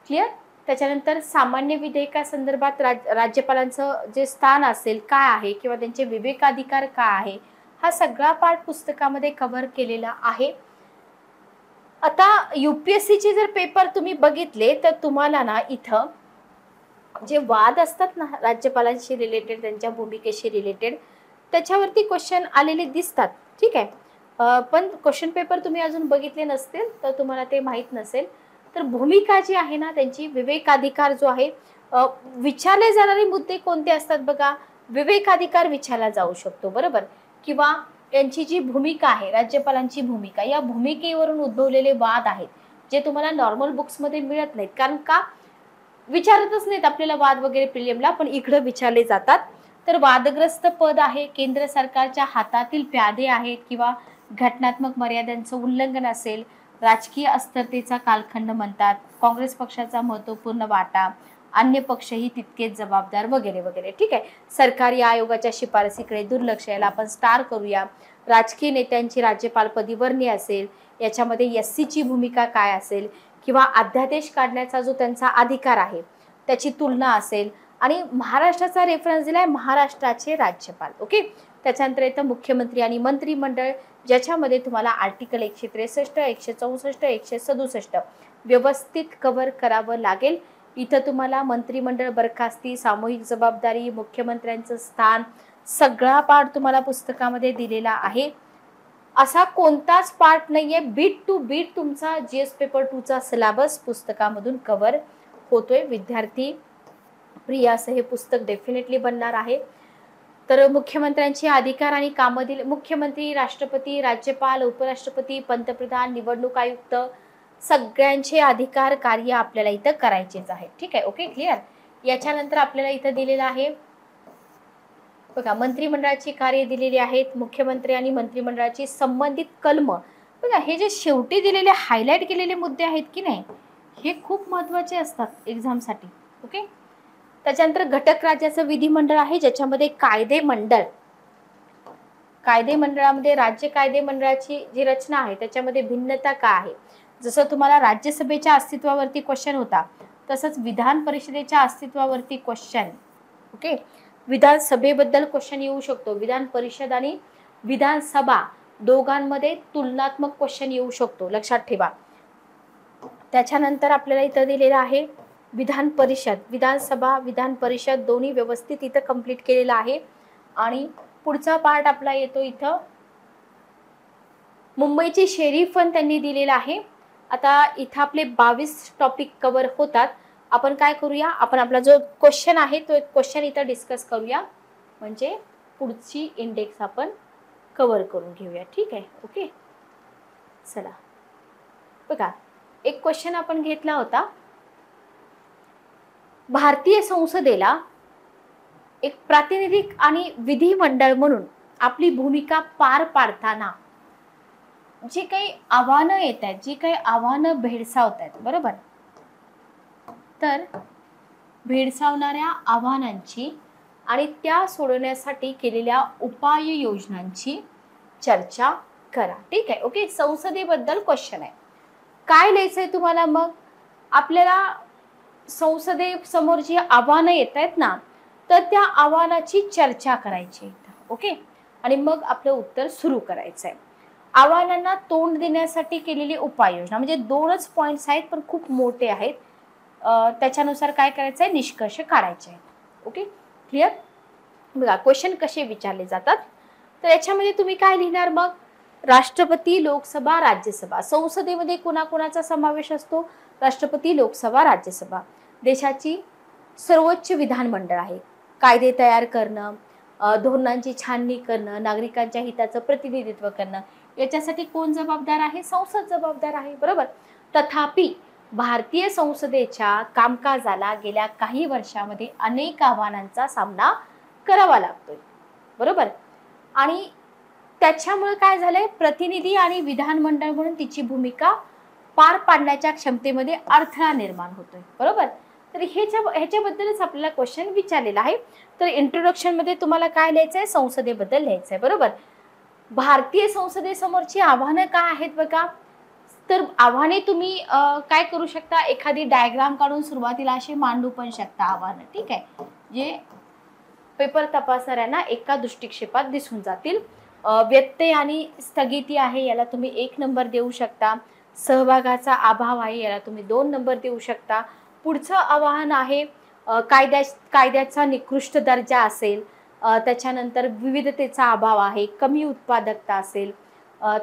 क्लिअर. त्याच्यानंतर सामान्य विधेयकासंदर्भात राज्यपालांचं जे स्थान असेल काय आहे किंवा त्यांचे विवेकाधिकार काय आहे, हा सगळा पार्ट पुस्तकामध्ये कव्हर केलेला आहे. आता UPSCचे जर पेपर तुम्ही बघितले तर तुम्हाला ना इथं जे वाद असतात ना राज्यपालांशी रिलेटेड, त्यांच्या भूमिकेशी रिलेटेड, त्याच्यावरती क्वेश्चन आलेले दिसतात, ठीक आहे. पण क्वेश्चन पेपर तुम्ही अजून बघितले नसतील तर तुम्हाला ते माहीत नसेल. तर भूमिका जी आहे ना त्यांची, विवेकाधिकार जो आहे, विचारले जाणारे मुद्दे कोणते असतात बघा. विवेकाधिकार विचारला जाऊ शकतो, बरोबर. किंवा यांची जी भूमिका आहे, राज्यपालांची भूमिका, या भूमिकेवरून उद्भवलेले वाद आहेत जे तुम्हाला नॉर्मल बुक्समध्ये मिळत नाहीत. कारण का विचारतच नाहीत आपल्याला वाद वगैरे प्रिलिमला, पण इकडे विचारले जातात. तर वादग्रस्त पद आहे, केंद्र सरकारच्या हातातील प्यादे आहेत किंवा घटनात्मक मर्यादांचं उल्लंघन असेल, राजकीय अस्थिरतेचा कालखंड म्हणतात, काँग्रेस पक्षाचा महत्त्वपूर्ण वाटा, अन्य पक्षही तितकेच जबाबदार, वगैरे वगैरे, ठीक आहे. सरकारी आयोगाच्या शिफारसीकडे दुर्लक्ष, याला आपण स्टार करूया. राजकीय नेत्यांची राज्यपालपदी वर्णी असेल, याच्यामध्ये SCची भूमिका काय असेल, किंवा अध्यादेश काढण्याचा जो त्यांचा अधिकार आहे त्याची तुलना असेल. आणि महाराष्ट्राचा रेफरन्स दिलाय, महाराष्ट्राचे राज्यपाल, ओके. त्याच्यानंतर येतं मुख्यमंत्री आणि मंत्रिमंडळ, ज्याच्यामध्ये तुम्हाला आर्टिकल 163, 164, 167 व्यवस्थित कव्हर करावं लागेल. इथं तुम्हाला मंत्रिमंडळ बरखास्ती, सामूहिक जबाबदारी, मुख्यमंत्र्यांचं स्थान, सगळा पार्ट तुम्हाला पुस्तकामध्ये दिलेला आहे. असा कोणताच पार्ट नाहीये, बीट टू बीट तुमचा GS पेपर 2चा सिलेबस पुस्तकामधून कव्हर होतोय. विद्यार्थी प्रिय असं हे पुस्तक डेफिनेटली बनणार आहे. तर मुख्यमंत्र्यांचे अधिकार आणि कामं दिले. मुख्यमंत्री, राष्ट्रपती, राज्यपाल, उपराष्ट्रपती, पंतप्रधान, निवडणूक आयुक्त, सगळ्यांचे अधिकार कार्य आपल्याला इथं करायचेच आहे. ठीक आहे, ओके, क्लिअर. याच्यानंतर आपल्याला इथं दिलेलं आहे बघा, मंत्रिमंडळाची कार्य दिलेली आहेत, मुख्यमंत्री आणि मंत्रिमंडळाची संबंधित कलम. बघा, हे जे शेवटी दिलेले हायलाइट केलेले मुद्दे आहेत की नाही, हे खूप महत्त्वाचे असतात एक्झामसाठी. ओके. त्याच्यानंतर घटक राज्याचं विधिमंडळ आहे, ज्याच्यामध्ये कायदे मंडळामध्ये राज्य कायदे मंडळाची जी रचना आहे त्याच्यामध्ये भिन्नता का आहे. जसं तुम्हाला राज्यसभेच्या अस्तित्वावरती क्वेश्चन होता, तसंच विधान परिषदेच्या अस्तित्वावरती क्वेश्चन. ओके. विधानसभेबद्दल क्वेश्चन येऊ शकतो, विधान परिषद आणि विधानसभा दोघांमध्ये तुलनात्मक क्वेश्चन येऊ शकतो, लक्षात ठेवा. त्याच्यानंतर आपल्याला इथं दिलेलं आहे विधान परिषद, विधानसभा विधान परिषद दोन्ही व्यवस्थित इथं कंप्लीट केलेलं आहे. आणि पुढचा पार्ट आपला येतो इथं मुंबईचे शेरीफ पण त्यांनी दिलेला आहे. आता इथं आपले 22 टॉपिक कव्हर होतात. आपण काय करूया, आपण आपला जो क्वेश्चन आहे तो एक क्वेश्चन इथं डिस्कस करूया, म्हणजे पुढची इंडेक्स आपण कव्हर करून घेऊया. ठीक आहे, ओके. चला बघा, एक क्वेश्चन आपण घेतला होता, भारतीय संसदेला एक प्रातिनिधिक आणि विधिमंडळ म्हणून आपली भूमिका पार पाडताना जे काही आव्हानं येत आहेत, जी काही आव्हानं भेडसावत आहेत, बरोबर, तर भेडसावणाऱ्या आव्हानांची आणि त्या सोडवण्यासाठी केलेल्या उपाययोजनांची चर्चा करा. ठीक आहे, ओके. संसदेबद्दल क्वेश्चन आहे, काय लिहायचंय तुम्हाला. मग आपल्याला संसदेसमोर जी आव्हानं येत आहेत ना, तर त्या आव्हानाची चर्चा करायची, ओके. आणि मग आपलं उत्तर सुरू करायचंय. आव्हानांना तोंड देण्यासाठी केलेली उपाययोजना, म्हणजे 2च पॉइंट्स आहेत पण खूप मोठे आहेत. त्याच्यानुसार काय करायचंय, निष्कर्ष काढायचे आहेत. Okay, clear. बघा, क्वेश्चन कसे विचारले जातात, तर याच्यामध्ये तुम्ही काय लिहिणार. मग राष्ट्रपती, लोकसभा, राज्यसभा. संसदेमध्ये कुणाकुणाचा समावेश असतो, राष्ट्रपती, लोकसभा, राज्यसभा. देशाची सर्वोच्च विधानमंडळ आहे. कायदे तयार करणं, धोरणांची छाननी करणं, नागरिकांच्या हिताचं प्रतिनिधित्व करणं, याच्यासाठी कोण जबाबदार आहे, संसद जबाबदार आहे, बरोबर. तथापि भारतीय संसदेच्या कामकाजाला गेल्या काही वर्षांमध्ये अनेक आव्हानांचा सामना करावा लागतोय, बरोबर. आणि त्याच्यामुळे काय झालंय, प्रतिनिधी आणि विधानमंडळ म्हणून तिची भूमिका पार पाडण्याच्या क्षमतेमध्ये अडथळा निर्माण होतोय, बरोबर. तर ह्याच्याबद्दलच आपल्याला क्वेश्चन विचारलेला आहे. तर इंट्रोडक्शन मध्ये तुम्हाला काय लिहायचंय, संसदेबद्दल लिहायचंय, बरोबर. भारतीय संसदेसमोरची आव्हानं काय आहेत बघा, तर आव्हाने तुम्ही काय करू शकता, एखादी डायग्राम काढून सुरुवातीला अशी मांडू पण शकता आव्हानं. ठीक आहे, जे पेपर तपासणाऱ्यांना एका दृष्टिक्षेपात दिसून जातील. व्यत्यय आणि स्थगिती आहे, याला तुम्ही 1 नंबर देऊ शकता. सहभागाचा अभाव आहे, याला तुम्ही 2 नंबर देऊ शकता. पुढचं आव्हान आहे कायद्याचा निकृष्ट दर्जा असेल, त्याच्यानंतर विविधतेचा अभाव आहे, कमी उत्पादकता असेल,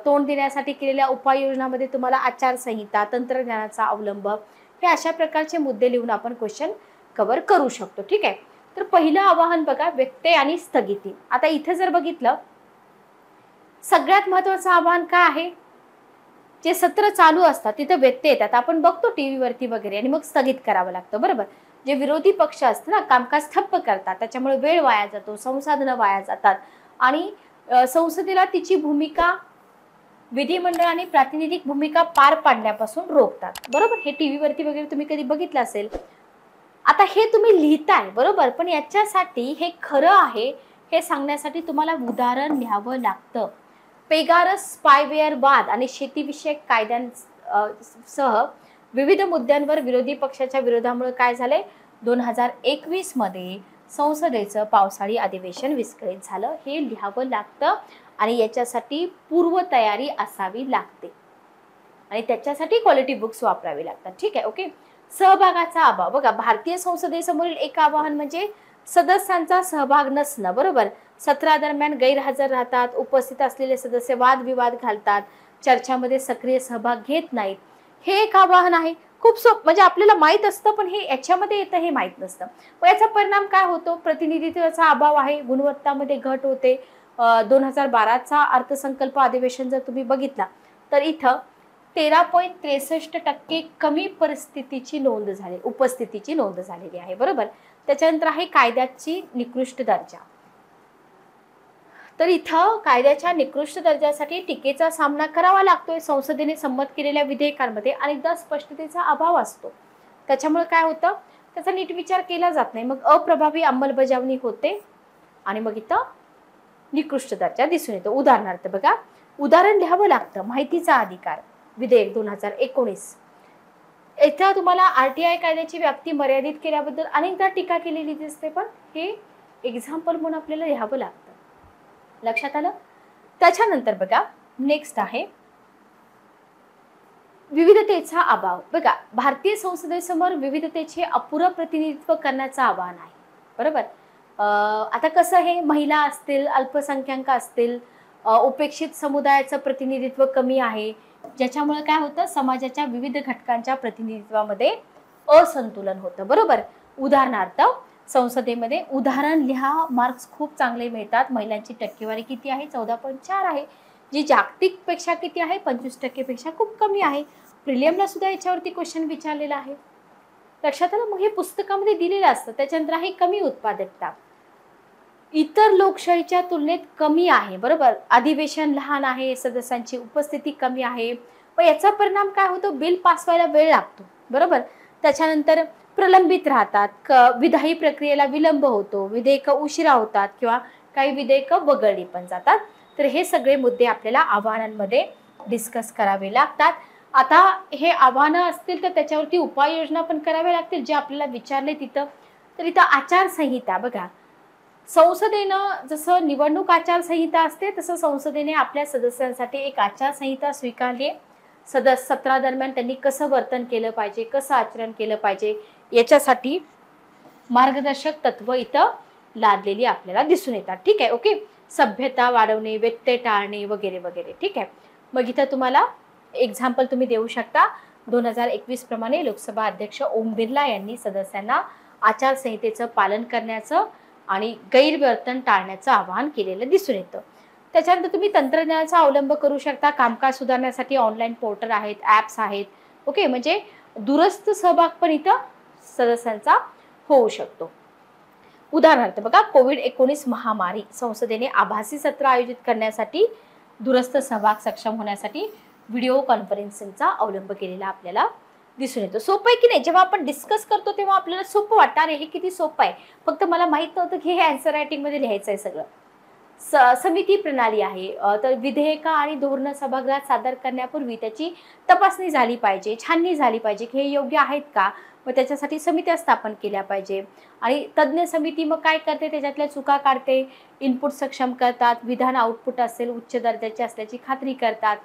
तोंड देण्यासाठी केलेल्या उपाययोजनामध्ये तुम्हाला आचारसंहिता, तंत्रज्ञानाचा अवलंब, हे अशा प्रकारचे मुद्दे लिहून आपण क्वेश्चन कव्हर करू शकतो. ठीक आहे. तर पहिलं आव्हान बघा, व्यत्यय आणि स्थगिती. आता इथे जर बघितलं, सगळ्यात महत्त्वाचं आव्हान काय आहे, जे सत्र चालू असतात तिथे व्यत्यय येतात, आपण बघतो टीव्ही वरती वगैरे, आणि मग स्थगित करावं लागतं, बरोबर. जे विरोधी पक्ष असतात ना, कामकाज ठप्प करतात, त्याच्यामुळे वेळ वाया जातो, संसाधनं वाया जातात, आणि संसदेला तिची भूमिका विधिमंडळ आणि प्रातिनिधिक भूमिका पार पाडण्यापासून रोखतात, बरोबर. हे टीव्ही वरती वगैरे तुम्ही कधी बघितलं असेल. आता हे तुम्ही लिहिताय, बरोबर, पण याच्यासाठी हे खरं आहे हे सांगण्यासाठी तुम्हाला उदाहरण लिहावं लागतं. पेगारस स्पायवेअर वाद आणि शेतीविषयक कायद्यांसह विविध मुद्द्यांवर विरोधी पक्षाच्या विरोधामुळे काय झाले, 2021 मध्ये संसदेचं पावसाळी अधिवेशन विस्कळीत झालं. हे लिहावं लागतं आणि याच्यासाठी पूर्वतयारी असावी लागते आणि त्याच्यासाठी क्वालिटी बुक्स वापरावी लागतात. ठीक आहे, ओके. सहभागाचा अभाव बघा, भारतीय संसदेसमोरील एक आव्हान म्हणजे सदस्यांचा सहभाग नसणं, बरोबर. सत्रादरम्यान गैरहजर राहतात, उपस्थित असलेले सदस्य वादविवाद घालतात, चर्चामध्ये सक्रिय सहभाग घेत नाहीत, हे एक आव्हान आहे. खूप म्हणजे आपल्याला माहित असतं, पण हे याच्यामध्ये येतं हे माहित नसतं. मग याचा परिणाम काय होतो, प्रतिनिधित्वाचा अभाव आहे, गुणवत्तामध्ये घट होते. 2012चा अर्थसंकल्प अधिवेशन जर तुम्ही बघितला तर इथं 13.63% कमी उपस्थितीची नोंद झालेली आहे. बरोबर. त्याच्यानंतर आहे कायद्याची निकृष्ट दर्जा. तर इथं कायद्याच्या निकृष्ट दर्जासाठी टीकेचा सामना करावा लागतोय. संसदेने संमत केलेल्या विधेयकांमध्ये अनेकदा स्पष्टतेचा अभाव असतो. त्याच्यामुळे काय होतं, त्याचा नीट विचार केला जात नाही. मग अप्रभावी अंमलबजावणी होते आणि मग इथं निकृष्ट दर्जा दिसून येतो. उदाहरणार्थ बघा, उदाहरण लिहावं लागतं. माहितीचा अधिकार विधेयक 2019. इथं तुम्हाला आरटीआय कायद्याची व्याप्ती मर्यादित केल्याबद्दल अनेकदा टीका केलेली दिसते, पण हे एक्झाम्पल म्हणून आपल्याला लिहावं लागतं. लक्षात आलं. त्याच्यानंतर बघा, नेक्स्ट आहे विविधतेचा अभाव. बघा, भारतीय संसदेसमोर विविधतेचे अपुरं प्रतिनिधित्व करण्याचं आव्हान आहे. बरोबर. आता कसं आहे, महिला असतील, अल्पसंख्याक असतील, उपेक्षित समुदायाचं प्रतिनिधित्व कमी आहे, ज्याच्यामुळे काय होतं, समाजाच्या विविध घटकांच्या प्रतिनिधित्वामध्ये असंतुलन होतं. बरोबर. उदाहरणार्थ संसदेमध्ये उदाहरण लिहा, मार्क्स खूप चांगले मिळतात. महिलांची टक्केवारी किती आहे, 14.4 आहे, जी जागतिक पेक्षा किती आहे, 25% पेक्षा खूप कमी आहे. प्रिलियमला सुद्धा याच्यावरती क्वेश्चन विचारलेला आहे. लक्षात आलं. मग हे पुस्तकामध्ये दिलेलं असतं. त्याच्यानंतर आहे कमी उत्पादकता, इतर लोकशाहीच्या तुलनेत कमी आहे. बरोबर. अधिवेशन लहान आहे, सदस्यांची उपस्थिती कमी आहे. मग याचा परिणाम काय होतो, बिल पास व्हायला वेळ लागतो. बरोबर. त्याच्यानंतर प्रलंबित राहतात, विधायी प्रक्रियेला विलंब होतो, विधेयक उशिरा होतात किंवा काही विधेयक वगळली पण जातात. तर हे सगळे मुद्दे आपल्याला आव्हानांमध्ये डिस्कस करावे लागतात. आता हे आव्हानं असतील तर त्याच्यावरती उपाययोजना पण कराव्या लागतील, जे आपल्याला विचारले तिथं. तर इथं आचारसंहिता बघा, संसदेनं जसं निवडणूक आचारसंहिता असते तसं संसदेने आपल्या सदस्यांसाठी एक आचारसंहिता स्वीकारली आहे. सत्रादरम्यान त्यांनी कसं वर्तन केलं पाहिजे, कसं आचरण केलं पाहिजे, याच्यासाठी मार्गदर्शक तत्व इथं लादलेली आपल्याला दिसून येतात. ठीक आहे. ओके. सभ्यता वाढवणे, व्यत्यय टाळणे वगैरे वगैरे. ठीक आहे. मग इथं तुम्हाला एक्झाम्पल तुम्ही देऊ शकता. 2021 प्रमाणे लोकसभा अध्यक्ष ओम बिर्ला यांनी सदस्यांना आचारसंहितेचं पालन करण्याचं आणि गैरवर्तन टाळण्याचं आवाहन केलेलं दिसून येतं. त्याच्यानंतर तुम्ही तंत्रज्ञानाचा अवलंब करू शकता. कामकाज सुधारण्यासाठी ऑनलाईन पोर्टल आहेत, ॲप्स आहेत. ओके. म्हणजे दूरस्थ सहभाग पण इथं सदस्यांचा होऊ शकतो. उदाहरणार्थ बघा, कोविड-19 महामारी, संसदेने आभासी सत्र आयोजित करण्यासाठी दूरस्थ सहभाग सक्षम होण्यासाठी व्हिडिओ कॉन्फरन्सिंगचा अवलंब केलेला आपल्याला दिसून येतो. सोपं आहे की नाही. जेव्हा आपण डिस्कस करतो तेव्हा आपल्याला सोपं वाटतं, अरे हे किती सोपं आहे, फक्त मला माहित नव्हतं की हे आन्सर रायटिंग मध्ये लिहायचं आहे सगळं. समिती प्रणाली आहे. तर विधेयक आणि धोरण सभागृहात सादर करण्यापूर्वी त्याची तपासणी झाली पाहिजे, छाननी झाली पाहिजे की हे योग्य आहेत का. मग त्याच्यासाठी समित्या स्थापन केल्या पाहिजे आणि तज्ज्ञ समिती मग काय करते, त्याच्यातल्या चुका काढते, इनपुट सक्षम करतात, विधान आउटपुट असेल उच्च दर्जाचे असल्याची खात्री करतात.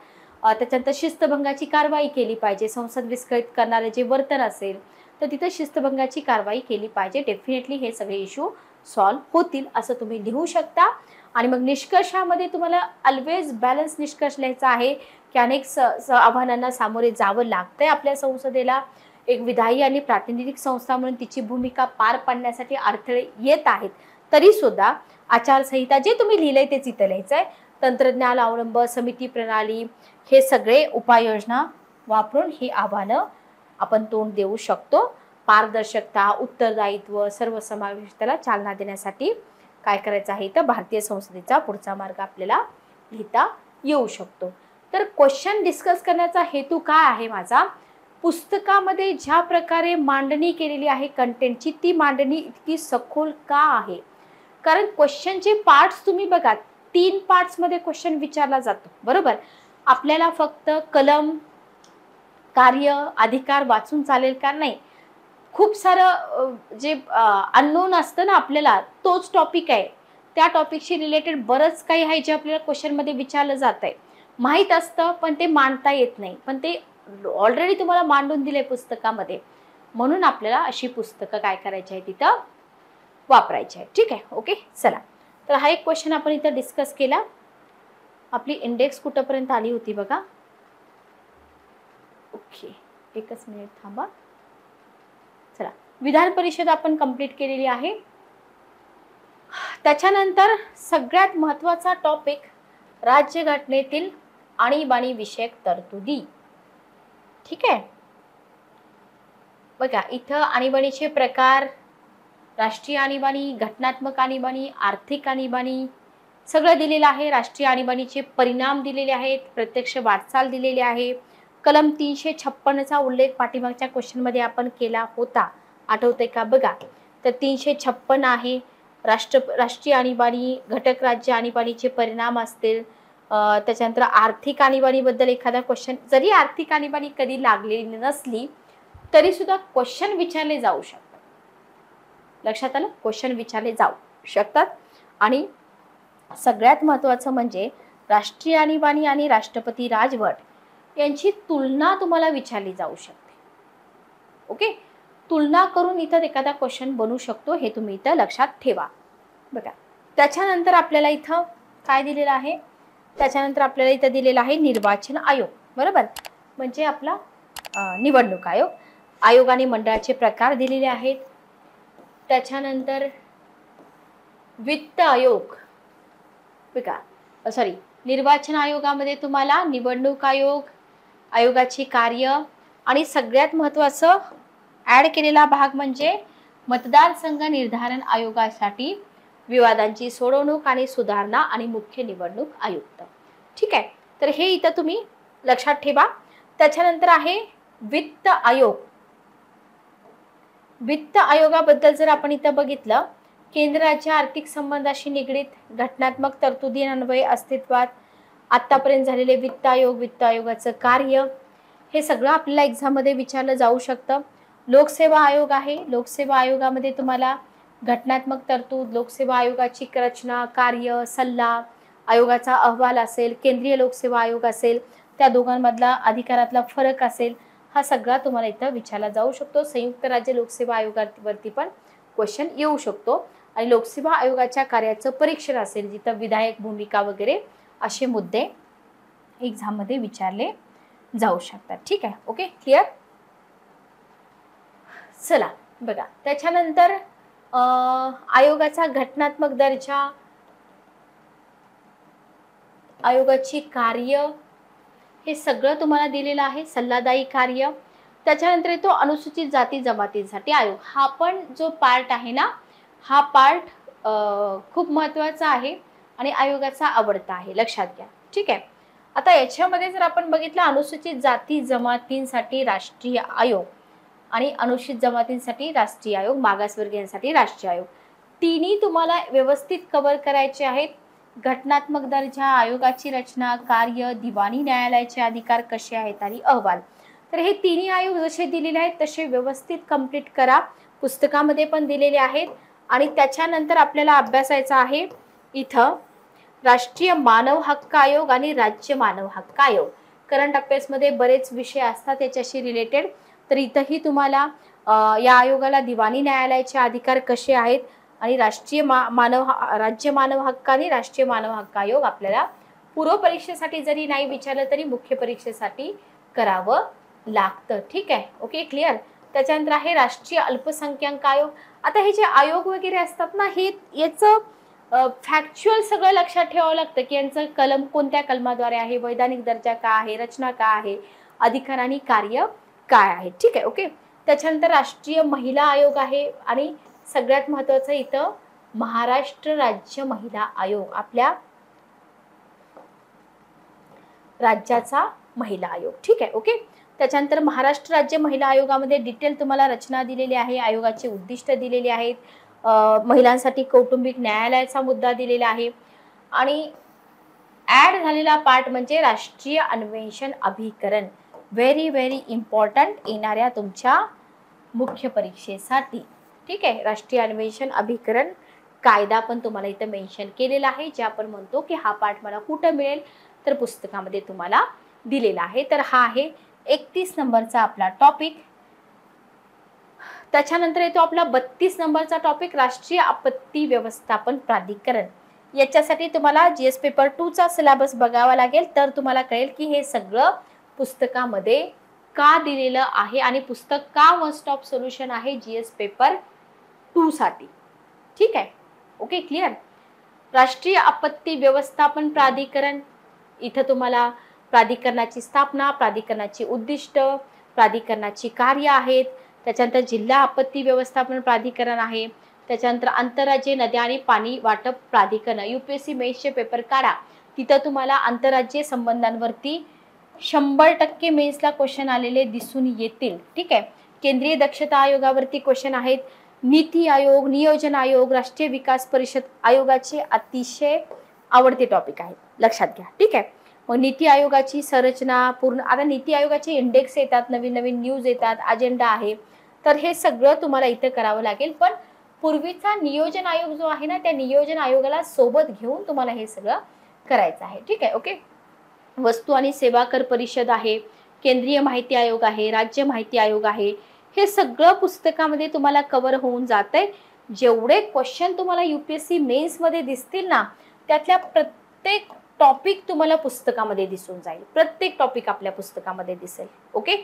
त्याच्यानंतर शिस्तभंगाची कारवाई केली पाहिजे. संसद विस्कळीत करणारे जे वर्तन असेल तर तिथं शिस्तभंगाची कारवाई केली पाहिजे. डेफिनेटली हे सगळे इश्यू सॉल्व्ह होतील असं तुम्ही लिहू शकता. आणि मग निष्कर्षामध्ये तुम्हाला ऑलवेज बॅलन्स निष्कर्ष लिहायचा आहे की अनेक आव्हानांना सामोरे जावं लागतंय आपल्या संसदेला. एक विधायी आणि प्रातिनिधिक संस्था म्हणून तिची भूमिका पार पाडण्यासाठी अडथळे येत आहेत, तरी सुद्धा आचारसंहिता जे तुम्ही लिहिलंय तेच इथं लिहायचंय. तंत्रज्ञान अवलंब, समिती प्रणाली, हे सगळे उपाययोजना वापरून ही आव्हानं आपण तोंड देऊ शकतो. पारदर्शकता, उत्तरदायित्व, सर्वसमावेशतेला चालना देण्यासाठी काय करायचं आहे, तर भारतीय संसदेचा पुढचा मार्ग आपल्याला लिहिता येऊ शकतो. तर क्वेश्चन डिस्कस करण्याचा हेतू काय आहे माझा, पुस्तकामध्ये ज्या प्रकारे मांडणी केलेली आहे कंटेंटची, ती मांडणी इतकी सखोल का आहे. कारण क्वेश्चनचे पार्ट्स तुम्ही बघा, 3 पार्ट्समध्ये क्वेश्चन विचारला जातो. बरोबर. आपल्याला फक्त कलम, कार्य, अधिकार वाचून चालेल का, नाही. खूप सारं जे अननोन असतं ना आपल्याला, तोच टॉपिक आहे, त्या टॉपिकशी रिलेटेड बरंच काही आहे जे आपल्याला क्वेश्चनमध्ये विचारलं जात आहे. माहीत असतं पण ते मांडता येत नाही, पण ते ऑलरेडी तुम्हाला मांडून दिले पुस्तकामध्ये. म्हणून आपल्याला अशी पुस्तकं काय करायची आहे, तिथं वापरायची आहे. ठीक आहे. ओके. चला, तर हा एक क्वेश्चन आपण इथं डिस्कस केला. आपली इंडेक्स कुठपर्यंत आली होती बघा. ओके, एकच मिनिट थांबा. चला, विधान परिषद आपण कंप्लीट केलेली आहे. त्याच्यानंतर सगळ्यात महत्त्वाचा टॉपिक राज्यघटनेतील आणीबाणी विषयक तरतुदी. ठीक आहे. बघा इथं आणीबाणीचे प्रकार, राष्ट्रीय आणीबाणी, घटनात्मक आणीबाणी, आर्थिक आणीबाणी सगळं दिलेलं आहे. राष्ट्रीय आणीबाणीचे परिणाम दिलेले आहेत, प्रत्यक्ष वाटचाल दिलेली आहे. कलम 356चा उल्लेख पाठीमागच्या क्वेश्चनमध्ये आपण केला होता, आठवतंय का बघा. तर 356 आहे. राष्ट्रीय आणीबाणी, घटक राज्य आणीबाणीचे परिणाम असतील. त्याच्यानंतर आर्थिक आणीबाणीबद्दल एखादा क्वेश्चन, जरी आर्थिक आणीबाणी कधी लागलेली नसली तरी सुद्धा क्वेश्चन विचारले जाऊ शकतात. लक्षात आलं, क्वेश्चन विचारले जाऊ शकतात. आणि सगळ्यात महत्त्वाचं म्हणजे राष्ट्रीय आणीबाणी आणि राष्ट्रपती राजवट यांची तुलना तुम्हाला विचारली जाऊ शकते. ओके, तुलना करून इथं एखादा क्वेश्चन बनू शकतो, हे तुम्ही इथं लक्षात ठेवा. बघा त्याच्यानंतर आपल्याला इथं काय दिलेलं आहे, त्याच्यानंतर आपल्याला इथं दिलेलं आहे निर्वाचन आयोग. बरोबर, म्हणजे आपला निवडणूक आयोग. आयोग आणि मंडळाचे प्रकार दिलेले आहेत. त्याच्यानंतर वित्त आयोग, बघा सॉरी निर्वाचन आयोगामध्ये तुम्हाला निवडणूक आयोग, आयोगाची कार्य आणि सगळ्यात महत्त्वाचं ॲड केलेला भाग म्हणजे मतदारसंघ निर्धारण आयोगासाठी विवादांची सोडवणूक आणि सुधारणा आणि मुख्य निवडणूक आयुक्त. ठीक आहे, तर हे इथं तुम्ही लक्षात ठेवा. त्याच्यानंतर आहे वित्त आयोग. वित्त आयोगाबद्दल जर आपण इथं बघितलं, केंद्र राज्य आर्थिक संबंधाशी निगडीत घटनात्मक तरतुदीन्वये अस्तित्वात आतापर्यंत झालेले वित्त आयोग, वित्त आयोगाचं कार्य, हे सगळं आपल्याला एक्झाममध्ये विचारलं जाऊ शकतं. लोकसेवा आयोग आहे. लोकसेवा आयोगामध्ये तुम्हाला घटनात्मक तरतूद, लोकसेवा आयोगाची रचना, कार्य, सल्ला, आयोगाचा अहवाल असेल, केंद्रीय लोकसेवा आयोग असेल, त्या दोघांमधला अधिकारातला फरक असेल, हा सगळा तुम्हाला इथं विचारला जाऊ शकतो. संयुक्त राज्य लोकसेवा आयोगावरती पण क्वेश्चन येऊ शकतो. आणि लोकसेवा आयोगाच्या कार्याचं परीक्षण असेल, जिथं विधायक भूमिका वगैरे असे मुद्दे एक्झाममध्ये विचारले जाऊ शकतात. ठीक आहे, ओके क्लिअर. चला बघा त्याच्यानंतर आयोगाचा घटनात्मक दर्जा, आयोगाची कार्य, हे सगळं तुम्हाला दिलेलं आहे. सल्लादायी कार्य. त्याच्यानंतर येतो अनुसूचित जाती जमातींसाठी आयोग. हा पण जो पार्ट आहे ना, हा पार्ट खूप महत्त्वाचा आहे आणि आयोगाचा आवडता आहे, लक्षात घ्या. ठीक आहे, आता याच्यामध्ये जर आपण बघितलं अनुसूचित जाती जमातींसाठी राष्ट्रीय आयोग आणि अनुसूचित जमातींसाठी राष्ट्रीय आयोग, मागासवर्गीयांसाठी राष्ट्रीय आयोग, तिन्ही तुम्हाला व्यवस्थित कव्हर करायचे आहेत. घटनात्मक दर्जा, आयोगाची रचना, कार्य, दिवाणी न्यायालयाचे अधिकार कसे आहेत आणि अहवाल. तर हे तिन्ही आयोग जसे दिलेले आहेत तसे व्यवस्थित कंप्लीट करा. पुस्तकामध्ये पण दिलेले आहेत. आणि त्याच्यानंतर आपल्याला अभ्यासायचं आहे इथं राष्ट्रीय मानव हक्क आयोग आणि राज्य मानव हक्क आयोग. करंट अफेअर्समध्ये बरेच विषय असतात याच्याशी रिलेटेड. तर इथंही तुम्हाला या आयोगाला दिवाणी न्यायालयाचे अधिकार कसे आहेत आणि राज्य मानव हक्क आणि राष्ट्रीय मानव हक्क आयोग आपल्याला पूर्व परीक्षेसाठी जरी नाही विचारलं तरी मुख्य परीक्षेसाठी करावं लागतं. ठीक आहे, ओके क्लिअर. त्याच्यानंतर आहे राष्ट्रीय अल्पसंख्याक आयोग. आता हे जे आयोग वगैरे असतात ना, हे याचं फॅक्च्युअल सगळं लक्षात ठेवावं लागतं की यांचं कलम कोणत्या कलमाद्वारे आहे, वैधानिक दर्जा का आहे, रचना का आहे, अधिकार आणि कार्य काय आहे. ठीक आहे, ओके. त्याच्यानंतर राष्ट्रीय महिला आयोग आहे आणि सगळ्यात महत्त्वाचं इथं महाराष्ट्र राज्य महिला आयोग, आपल्या राज्याचा महिला आयोग. ठीक आहे, ओके. त्याच्यानंतर महाराष्ट्र राज्य महिला आयोगामध्ये डिटेल तुम्हाला रचना दिलेली आहे, आयोगाचे उद्दिष्ट दिलेले आहेत, महिलांसाठी कौटुंबिक न्यायालयाचा मुद्दा दिलेला आहे आणि ऍड झालेला पार्ट म्हणजे राष्ट्रीय अन्वेषण अभिकरण. व्हेरी व्हेरी इम्पॉर्टंट येणाऱ्या तुमच्या मुख्य परीक्षेसाठी. ठीक आहे, राष्ट्रीय अन्वेषण अभिकरण कायदा पण तुम्हाला इथं मेन्शन केलेला आहे, जे आपण म्हणतो की हा पार्ट मला कुठं मिळेल, तर पुस्तकामध्ये तुम्हाला दिलेला आहे. तर हा आहे 31 नंबरचा आपला टॉपिक. त्याच्यानंतर येतो आपला 32 नंबरचा टॉपिक राष्ट्रीय आपत्ती व्यवस्थापन प्राधिकरण. याच्यासाठी तुम्हाला जीएस पेपर 2 चा सिलेबस बघावा लागेल, तर तुम्हाला कळेल की हे सगळं पुस्तकामध्ये का दिलेलं आहे आणि पुस्तक का वन स्टॉप सोल्युशन आहे जीएस पेपर 2 साठी. ठीक आहे, ओके क्लिअर. राष्ट्रीय आपत्ती व्यवस्थापन प्राधिकरण, इथं तुम्हाला प्राधिकरणाची स्थापना, प्राधिकरणाची उद्दिष्ट, प्राधिकरणाची कार्य आहेत, त्याच्यानंतर जिल्हा आपत्ती व्यवस्थापन प्राधिकरण आहे, त्याच्यानंतर आंतरराज्यीय नद्या आणि पाणी वाटप प्राधिकरण. UPSC मेन्सचे पेपर काढा, तिथं तुम्हाला आंतरराज्यीय संबंधांवरती 100% मेन्सला क्वेश्चन आलेले दिसून येतील. ठीक आहे. केंद्रीय दक्षता आयोगावरती क्वेश्चन आहेत. नीती आयोग, नियोजन आयोग, राष्ट्रीय विकास परिषद आयोगाचे अतिशय आवडते टॉपिक आहेत, लक्षात घ्या. ठीक आहे. मग नीती आयोगाची संरचना पूर्ण, आता नीती आयोगाचे इंडेक्स येतात, नवीन नवीन न्यूज येतात, अजेंडा आहे, तर हे सगळं तुम्हाला इथं करावं लागेल. पण पूर्वीचा नियोजन आयोग जो आहे ना, त्या नियोजन आयोगाला सोबत घेऊन तुम्हाला हे सगळं करायचं आहे. ठीक आहे. ओके. वस्तू आणि सेवा कर परिषद आहे, केंद्रीय माहिती आयोग आहे, राज्य माहिती आयोग आहे, हे सगळं पुस्तकामध्ये तुम्हाला कव्हर होऊन जातंय. जेवढे क्वेश्चन तुम्हाला UPSC मेन्समध्ये दिसतील ना, त्यातल्या प्रत्येक टॉपिक तुम्हाला पुस्तकामध्ये दिसून जाईल, प्रत्येक टॉपिक आपल्या पुस्तकामध्ये दिसेल. Okay,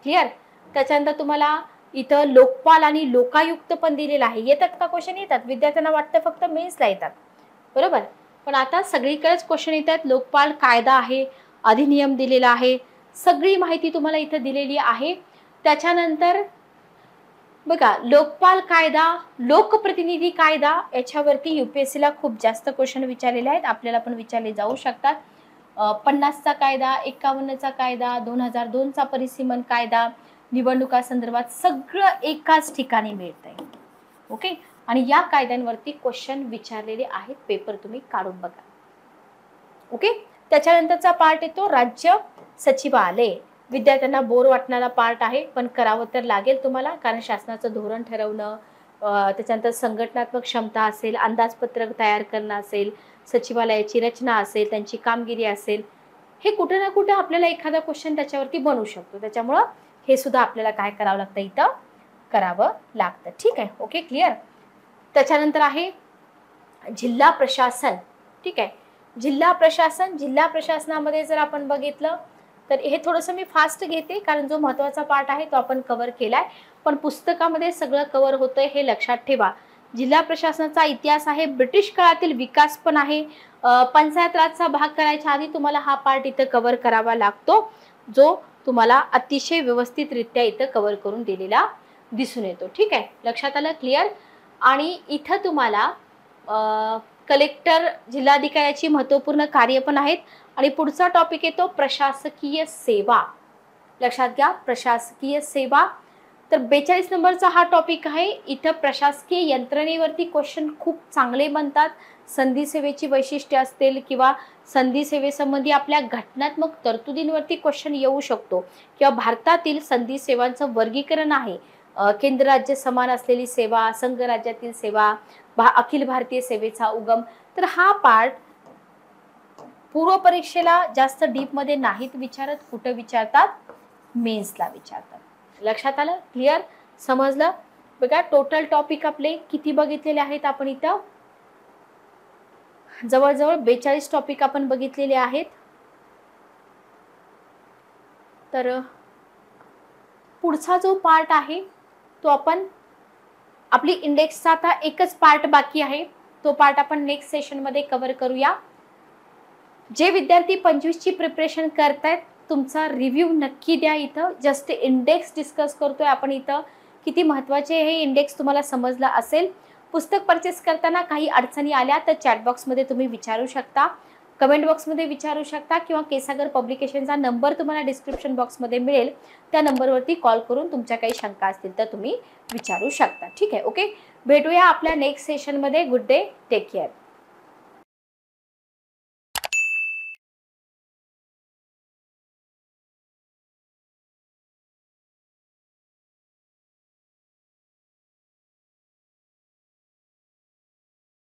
clear. त्याच्यानंतर तुम्हाला इथं लोकपाल आणि लोकायुक्त पण दिलेलं आहे. येतात का क्वेश्चन? येतात. विद्यार्थ्यांना वाटतं फक्त मेन्सला येतात, बरोबर, पण आता सगळीकडेच क्वेश्चन येतात. लोकपाल कायदा आहे, अधिनियम दिलेला आहे, सगळी माहिती तुम्हाला इथं दिलेली आहे. त्याच्यानंतर बघा, लोकपाल कायदा, लोकप्रतिनिधी कायदा, याच्यावरती UPSCला खूप जास्त क्वेश्चन विचारलेले आहेत, आपल्याला पण विचारले जाऊ शकतात. 50चा कायदा, 51चा कायदा, 2002चा परिसीमन कायदा, निवडणुका संदर्भात सगळं एकाच ठिकाणी मिळतंय. ओके. आणि या कायद्यांवरती क्वेश्चन विचारलेले आहेत, पेपर तुम्ही काढून बघा. ओके. त्याच्यानंतरचा पार्ट येतो राज्य सचिवालय. विद्यार्थ्यांना बोर वाटणारा पार्ट आहे, पण करावं तर लागेल तुम्हाला, कारण शासनाचं धोरण ठरवणं, त्याच्यानंतर संघटनात्मक क्षमता असेल, अंदाजपत्रक तयार करणं असेल, सचिवालयाची रचना असेल, त्यांची कामगिरी असेल, हे कुठे ना कुठे आपल्याला एखादा क्वेश्चन त्याच्यावरती बनवू शकतो. त्याच्यामुळं हे सुद्धा आपल्याला काय करावं लागतं, इथं करावं लागतं. ठीक आहे. Okay, clear. त्याच्यानंतर आहे जिल्हा प्रशासन. ठीक आहे. जिल्हा प्रशासन, जिल्हा प्रशासनामध्ये जर आपण बघितलं तर हे थोडंसं मी फास्ट घेते, कारण जो महत्त्वाचा पार्ट आहे तो आपण कव्हर केलाय, पण पुस्तकामध्ये सगळं कव्हर होतंय हे लक्षात ठेवा. जिल्हा प्रशासनाचा इतिहास आहे, ब्रिटिश काळातील विकास पण आहे, पंचायत राजचा भाग करायच्या आधी तुम्हाला हा पार्ट इथं कव्हर करावा लागतो, जो तुम्हाला अतिशय व्यवस्थितरित्या इथं कव्हर करून दिलेला दिसून येतो. ठीक आहे. लक्षात आलं? क्लिअर. आणि इथं तुम्हाला कलेक्टर, जिल्हाधिकाऱ्याची महत्त्वपूर्ण कार्य पण आहेत. आणि पुढचा टॉपिक येतो प्रशासकीय सेवा. लक्षात घ्या, प्रशासकीय सेवा. तर 42 नंबरचा हा टॉपिक आहे. इथं प्रशासकीय यंत्रणेवरती क्वेश्चन खूप चांगले बनतात. संधी सेवेची वैशिष्ट्ये असतील किंवा संधी सेवेसंबंधी आपल्या घटनात्मक तरतुदींवरती क्वेश्चन येऊ शकतो, किंवा भारतातील संधी सेवांचं वर्गीकरण आहे, केंद्र राज्य समान असलेली सेवा, संघ राज्यातील सेवा, अखिल भारतीय सेवेचा उगम. तर हा पार्ट पूर्व परीक्षेला जास्त डीप मध्ये नाहीत विचारत, कुठं विचारतात, मेन्सला विचारतात. लक्षात आलं? क्लिअर? समजलं? बघा, टोटल टॉपिक आपले किती बघितलेले आहेत आपण इथं? जवळजवळ 42 टॉपिक आपण बघितलेले आहेत. तर पुढचा जो पार्ट आहे तो आपण, आपली इंडेक्सचा आता एकच पार्ट बाकी आहे, तो पार्ट आपण नेक्स्ट सेशन मध्ये कव्हर करूया. जे विद्यार्थी 25 ची प्रिपरेशन करतायत, तुमचा रिव्ह्यू नक्की द्या. इथं जस्ट इंडेक्स डिस्कस करतोय आपण इथं, किती महत्त्वाचे हे इंडेक्स तुम्हाला समजला असेल. पुस्तक परचेस करताना काही अडचणी आल्या तर चॅट बॉक्समध्ये तुम्ही विचारू शकता, कमेंट बॉक्समध्ये विचारू शकता, किंवा केसागर पब्लिकेशनचा नंबर तुम्हाला डिस्क्रिप्शन बॉक्समध्ये मिळेल, त्या नंबरवरती कॉल करून तुमच्या काही शंका असतील तर तुम्ही विचारू शकता. ठीक आहे. ओके, भेटूया आपल्या नेक्स्ट सेशनमध्ये. Good day, take care.